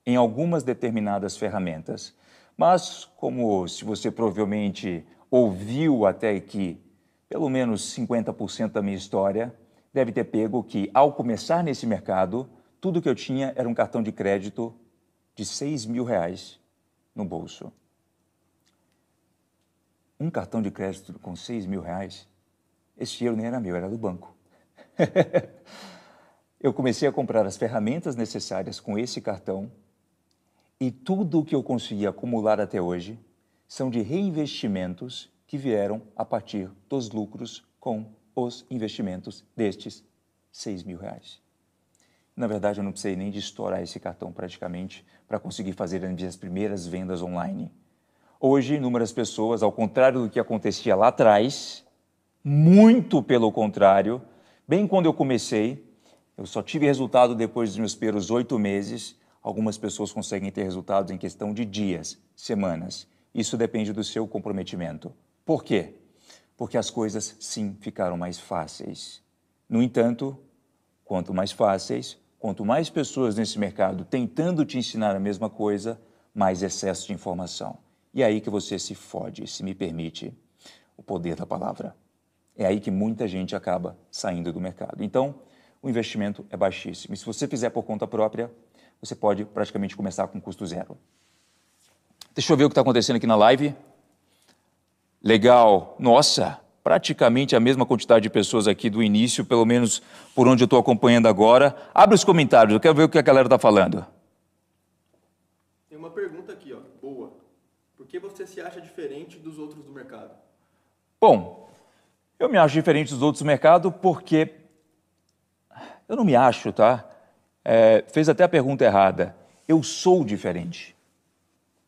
Em algumas determinadas ferramentas. Mas, como se você provavelmente ouviu até aqui, pelo menos 50% da minha história, deve ter pego que, ao começar nesse mercado, tudo que eu tinha era um cartão de crédito de R$6.000 no bolso. Um cartão de crédito com R$6.000, esse dinheiro nem era meu, era do banco. Eu comecei a comprar as ferramentas necessárias com esse cartão e tudo o que eu consegui acumular até hoje são de reinvestimentos que vieram a partir dos lucros com os investimentos destes R$6.000. Na verdade, eu não precisei nem de estourar esse cartão praticamente para conseguir fazer as minhas primeiras vendas online. Hoje, inúmeras pessoas, ao contrário do que acontecia lá atrás, muito pelo contrário, bem quando eu comecei, eu só tive resultado depois dos meus primeiros 8 meses, algumas pessoas conseguem ter resultados em questão de dias, semanas. Isso depende do seu comprometimento. Por quê? Porque as coisas, sim, ficaram mais fáceis. No entanto, quanto mais fáceis, quanto mais pessoas nesse mercado tentando te ensinar a mesma coisa, mais excesso de informação. E é aí que você se fode, se me permite o poder da palavra. É aí que muita gente acaba saindo do mercado. Então, o investimento é baixíssimo. E se você fizer por conta própria, você pode praticamente começar com custo zero. Deixa eu ver o que está acontecendo aqui na live. Legal. Nossa, praticamente a mesma quantidade de pessoas aqui do início, pelo menos por onde eu estou acompanhando agora. Abre os comentários, eu quero ver o que a galera está falando. Tem uma pergunta aqui, ó, boa. Por que você se acha diferente dos outros do mercado? Bom, eu me acho diferente dos outros do mercado porque... Eu não me acho, tá? Fez até a pergunta errada. Eu sou diferente.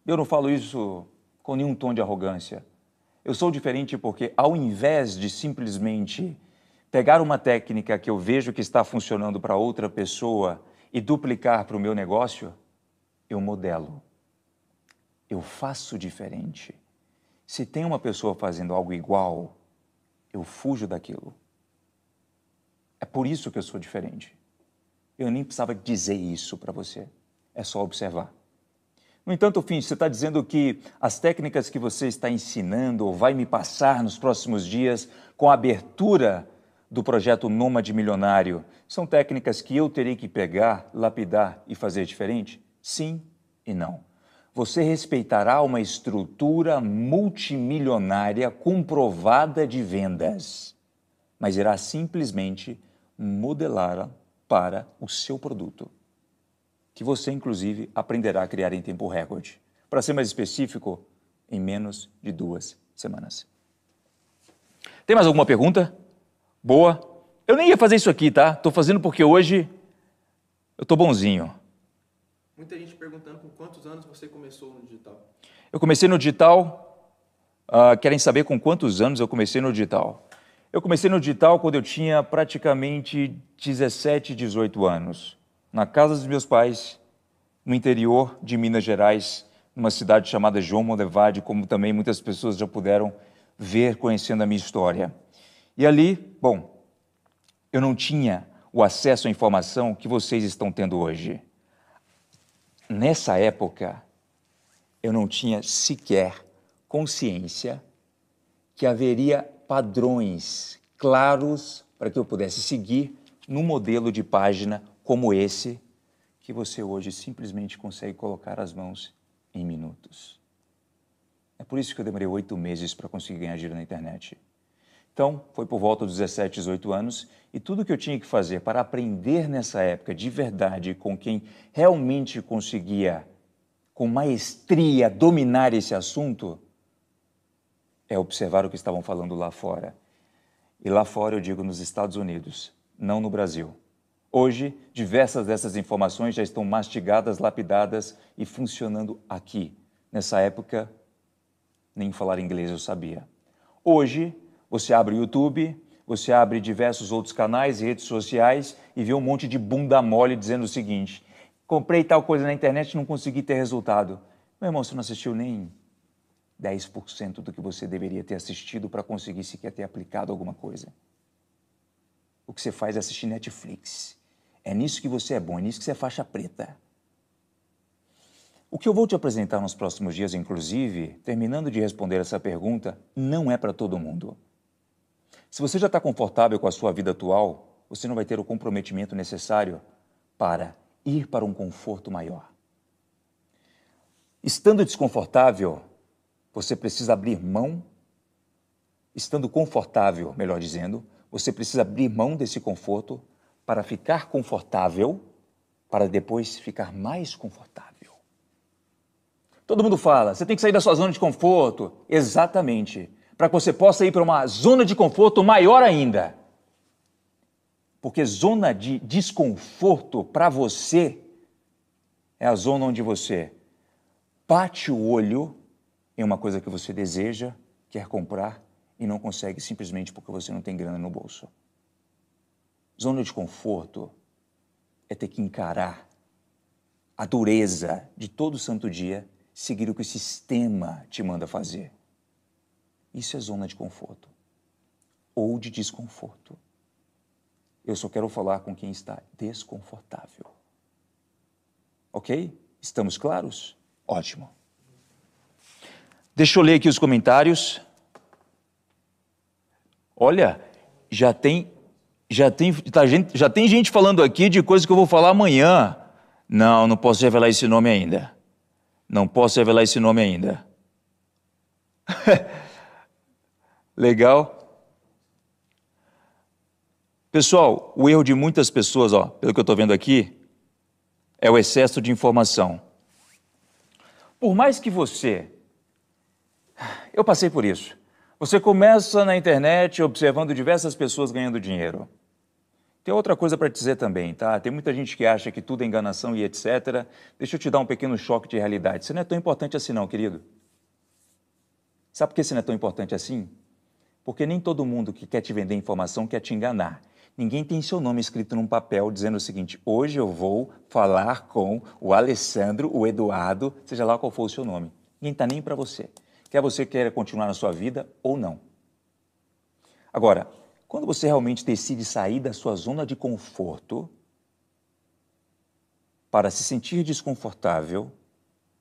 Eu não falo isso com nenhum tom de arrogância. Eu sou diferente porque, ao invés de simplesmente pegar uma técnica que eu vejo que está funcionando para outra pessoa e duplicar para o meu negócio, eu modelo. Eu faço diferente. Se tem uma pessoa fazendo algo igual, eu fujo daquilo. É por isso que eu sou diferente. Eu nem precisava dizer isso para você. É só observar. No entanto, Fim, você está dizendo que as técnicas que você está ensinando ou vai me passar nos próximos dias com a abertura do projeto Nômade Milionário são técnicas que eu terei que pegar, lapidar e fazer diferente? Sim e não. Você respeitará uma estrutura multimilionária comprovada de vendas, mas irá simplesmente modelá-la para o seu produto, que você, inclusive, aprenderá a criar em tempo recorde. Para ser mais específico, em menos de 2 semanas. Tem mais alguma pergunta? Boa. Eu nem ia fazer isso aqui, tá? Estou fazendo porque hoje eu estou bonzinho. Muita gente perguntando com quantos anos você começou no digital. Eu comecei no digital, querem saber com quantos anos eu comecei no digital. Eu comecei no digital quando eu tinha praticamente 17, 18 anos, na casa dos meus pais, no interior de Minas Gerais, numa cidade chamada João Monlevade, como também muitas pessoas já puderam ver conhecendo a minha história. E ali, bom, eu não tinha o acesso à informação que vocês estão tendo hoje. Nessa época, eu não tinha sequer consciência que haveria padrões claros para que eu pudesse seguir num modelo de página como esse, que você hoje simplesmente consegue colocar as mãos em minutos. É por isso que eu demorei 8 meses para conseguir ganhar dinheiro na internet. Então, foi por volta dos 17, 18 anos, e tudo que eu tinha que fazer para aprender nessa época, de verdade, com quem realmente conseguia, com maestria, dominar esse assunto, é observar o que estavam falando lá fora. E lá fora eu digo nos Estados Unidos, não no Brasil. Hoje, diversas dessas informações já estão mastigadas, lapidadas e funcionando aqui. Nessa época, nem falar inglês eu sabia. Hoje, você abre o YouTube, você abre diversos outros canais e redes sociais e vê um monte de bunda mole dizendo o seguinte: comprei tal coisa na internet e não consegui ter resultado. Meu irmão, você não assistiu nem 10% do que você deveria ter assistido para conseguir sequer ter aplicado alguma coisa. O que você faz é assistir Netflix. É nisso que você é bom, é nisso que você é faixa preta. O que eu vou te apresentar nos próximos dias, inclusive, terminando de responder essa pergunta, não é para todo mundo. Se você já está confortável com a sua vida atual, você não vai ter o comprometimento necessário para ir para um conforto maior. Estando desconfortável, você precisa abrir mão, estando confortável, melhor dizendo, você precisa abrir mão desse conforto para ficar confortável, para depois ficar mais confortável. Todo mundo fala, você tem que sair da sua zona de conforto. Exatamente, para que você possa ir para uma zona de conforto maior ainda. Porque zona de desconforto para você é a zona onde você bate o olho em uma coisa que você deseja, quer comprar e não consegue simplesmente porque você não tem grana no bolso. Zona de conforto é ter que encarar a dureza de todo santo dia, seguir o que o sistema te manda fazer. Isso é zona de conforto ou de desconforto. Eu só quero falar com quem está desconfortável. Ok? Estamos claros? Ótimo. Deixa eu ler aqui os comentários. Olha, já tem gente falando aqui de coisas que eu vou falar amanhã. Não posso revelar esse nome ainda. Não posso revelar esse nome ainda. Legal. Pessoal, o erro de muitas pessoas, pelo que eu estou vendo aqui, é o excesso de informação. Por mais que eu passei por isso. Você começa na internet observando diversas pessoas ganhando dinheiro. Tem outra coisa para te dizer também, tá? Tem muita gente que acha que tudo é enganação e etc. Deixa eu te dar um pequeno choque de realidade. Você não é tão importante assim não, querido. Sabe por que você não é tão importante assim? Porque nem todo mundo que quer te vender informação quer te enganar. Ninguém tem seu nome escrito num papel dizendo o seguinte, hoje eu vou falar com o Alessandro, o Eduardo, seja lá qual for o seu nome. Ninguém está nem para você. Quer você queira continuar na sua vida ou não. Agora, quando você realmente decide sair da sua zona de conforto para se sentir desconfortável,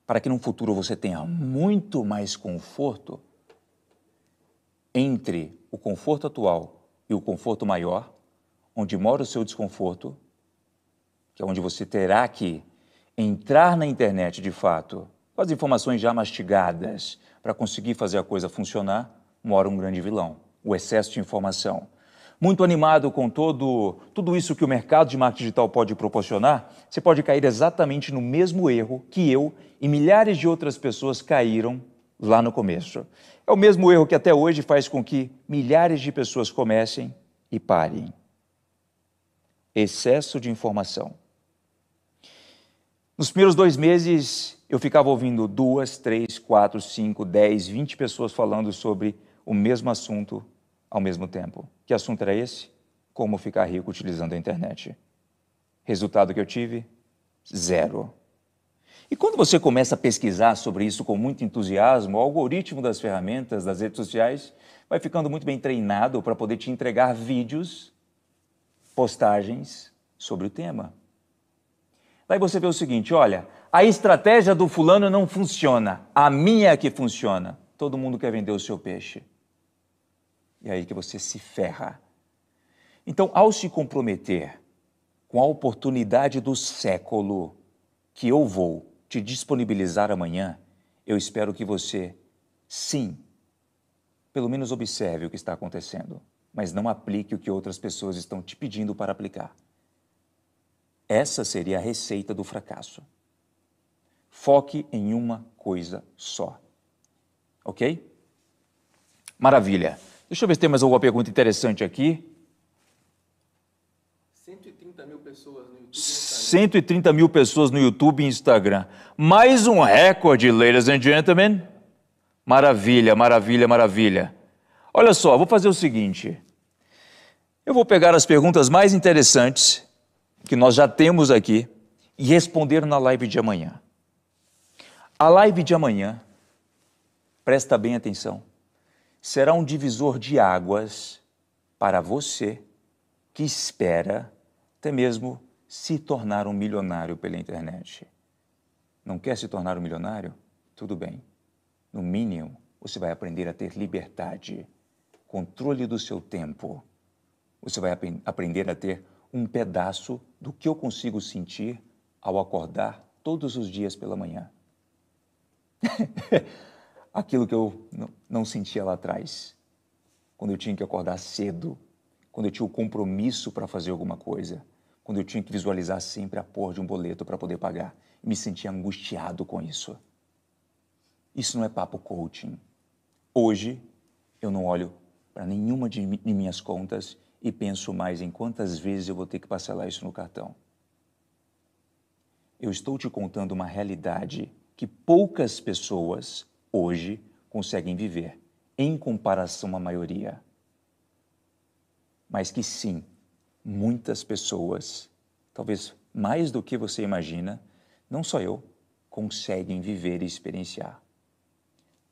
para que no futuro você tenha muito mais conforto, entre o conforto atual e o conforto maior, onde mora o seu desconforto, que é onde você terá que entrar na internet de fato, com as informações já mastigadas, para conseguir fazer a coisa funcionar, mora um grande vilão, o excesso de informação. Muito animado com tudo isso que o mercado de marketing digital pode proporcionar, você pode cair exatamente no mesmo erro que eu e milhares de outras pessoas caíram lá no começo. É o mesmo erro que até hoje faz com que milhares de pessoas comecem e parem. Excesso de informação. Nos primeiros 2 meses, eu ficava ouvindo 2, 3, 4, 5, 10, 20 pessoas falando sobre o mesmo assunto ao mesmo tempo. Que assunto era esse? Como ficar rico utilizando a internet. Resultado que eu tive? 0. E quando você começa a pesquisar sobre isso com muito entusiasmo, o algoritmo das ferramentas, das redes sociais, vai ficando muito bem treinado para poder te entregar vídeos, postagens sobre o tema. Daí você vê o seguinte, olha, a estratégia do fulano não funciona, a minha é que funciona. Todo mundo quer vender o seu peixe. E é aí que você se ferra. Então, ao se comprometer com a oportunidade do século que eu vou te disponibilizar amanhã, eu espero que você, sim, pelo menos observe o que está acontecendo, mas não aplique o que outras pessoas estão te pedindo para aplicar. Essa seria a receita do fracasso. Foque em uma coisa só. Ok? Maravilha. Deixa eu ver se tem mais alguma pergunta interessante aqui. 130 mil pessoas no YouTube e Instagram. 130 mil pessoas no YouTube e Instagram. Mais um recorde, ladies and gentlemen. Maravilha, maravilha, maravilha. Olha só, vou fazer o seguinte. Eu vou pegar as perguntas mais interessantes que nós já temos aqui e responder na live de amanhã. A live de amanhã, presta bem atenção, será um divisor de águas para você que espera até mesmo se tornar um milionário pela internet. Não quer se tornar um milionário? Tudo bem. No mínimo, você vai aprender a ter liberdade, controle do seu tempo. Você vai aprender a ter um pedaço do que eu consigo sentir ao acordar todos os dias pela manhã. Aquilo que eu não sentia lá atrás, quando eu tinha que acordar cedo, quando eu tinha o compromisso para fazer alguma coisa, quando eu tinha que visualizar sempre a porra de um boleto para poder pagar, e me sentia angustiado com isso. Isso não é papo coaching. Hoje, eu não olho para nenhuma de minhas contas e penso mais em quantas vezes eu vou ter que parcelar isso no cartão. Eu estou te contando uma realidade que poucas pessoas hoje conseguem viver, em comparação à maioria. Mas que sim, muitas pessoas, talvez mais do que você imagina, não só eu, conseguem viver e experienciar.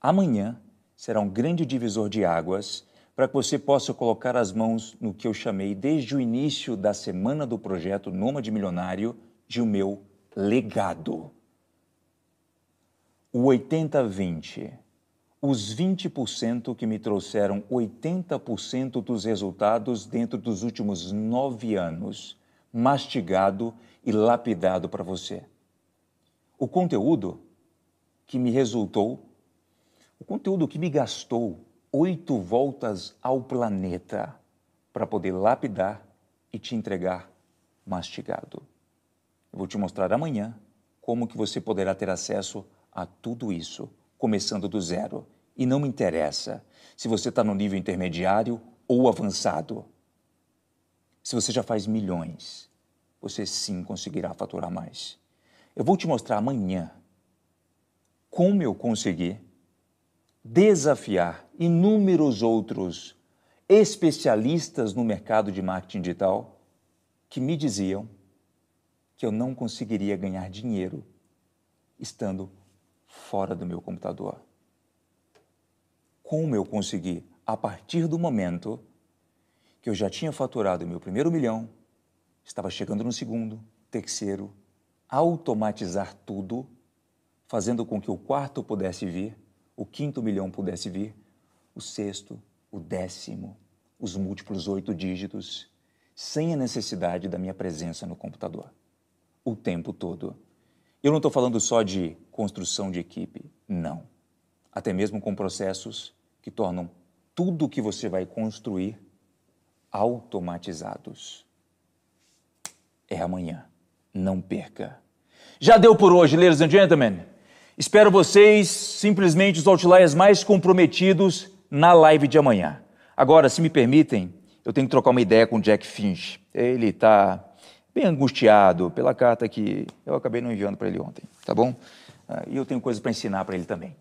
Amanhã será um grande divisor de águas para que você possa colocar as mãos no que eu chamei desde o início da semana do projeto Nômade Milionário de o meu legado. O 80-20, os 20% que me trouxeram 80% dos resultados dentro dos últimos 9 anos, mastigado e lapidado para você. O conteúdo que me resultou, o conteúdo que me gastou 8 voltas ao planeta para poder lapidar e te entregar mastigado. Eu vou te mostrar amanhã como que você poderá ter acesso a tudo isso, começando do zero. E não me interessa se você está no nível intermediário ou avançado. Se você já faz milhões, você sim conseguirá faturar mais. Eu vou te mostrar amanhã como eu consegui desafiar inúmeros outros especialistas no mercado de marketing digital que me diziam que eu não conseguiria ganhar dinheiro estando fora do meu computador. Como eu consegui, a partir do momento que eu já tinha faturado meu primeiro milhão, estava chegando no segundo, terceiro, automatizar tudo, fazendo com que o quarto pudesse vir, o quinto milhão pudesse vir, o sexto, o 10º, os múltiplos 8 dígitos, sem a necessidade da minha presença no computador, o tempo todo. Eu não estou falando só de construção de equipe, não. Até mesmo com processos que tornam tudo o que você vai construir automatizados. É amanhã. Não perca. Já deu por hoje, ladies and gentlemen. Espero vocês, simplesmente os outliers mais comprometidos na live de amanhã. Agora, se me permitem, eu tenho que trocar uma ideia com o Jack Finch. Ele está bem angustiado pela carta que eu acabei não enviando para ele ontem, tá bom? E eu tenho coisas para ensinar para ele também.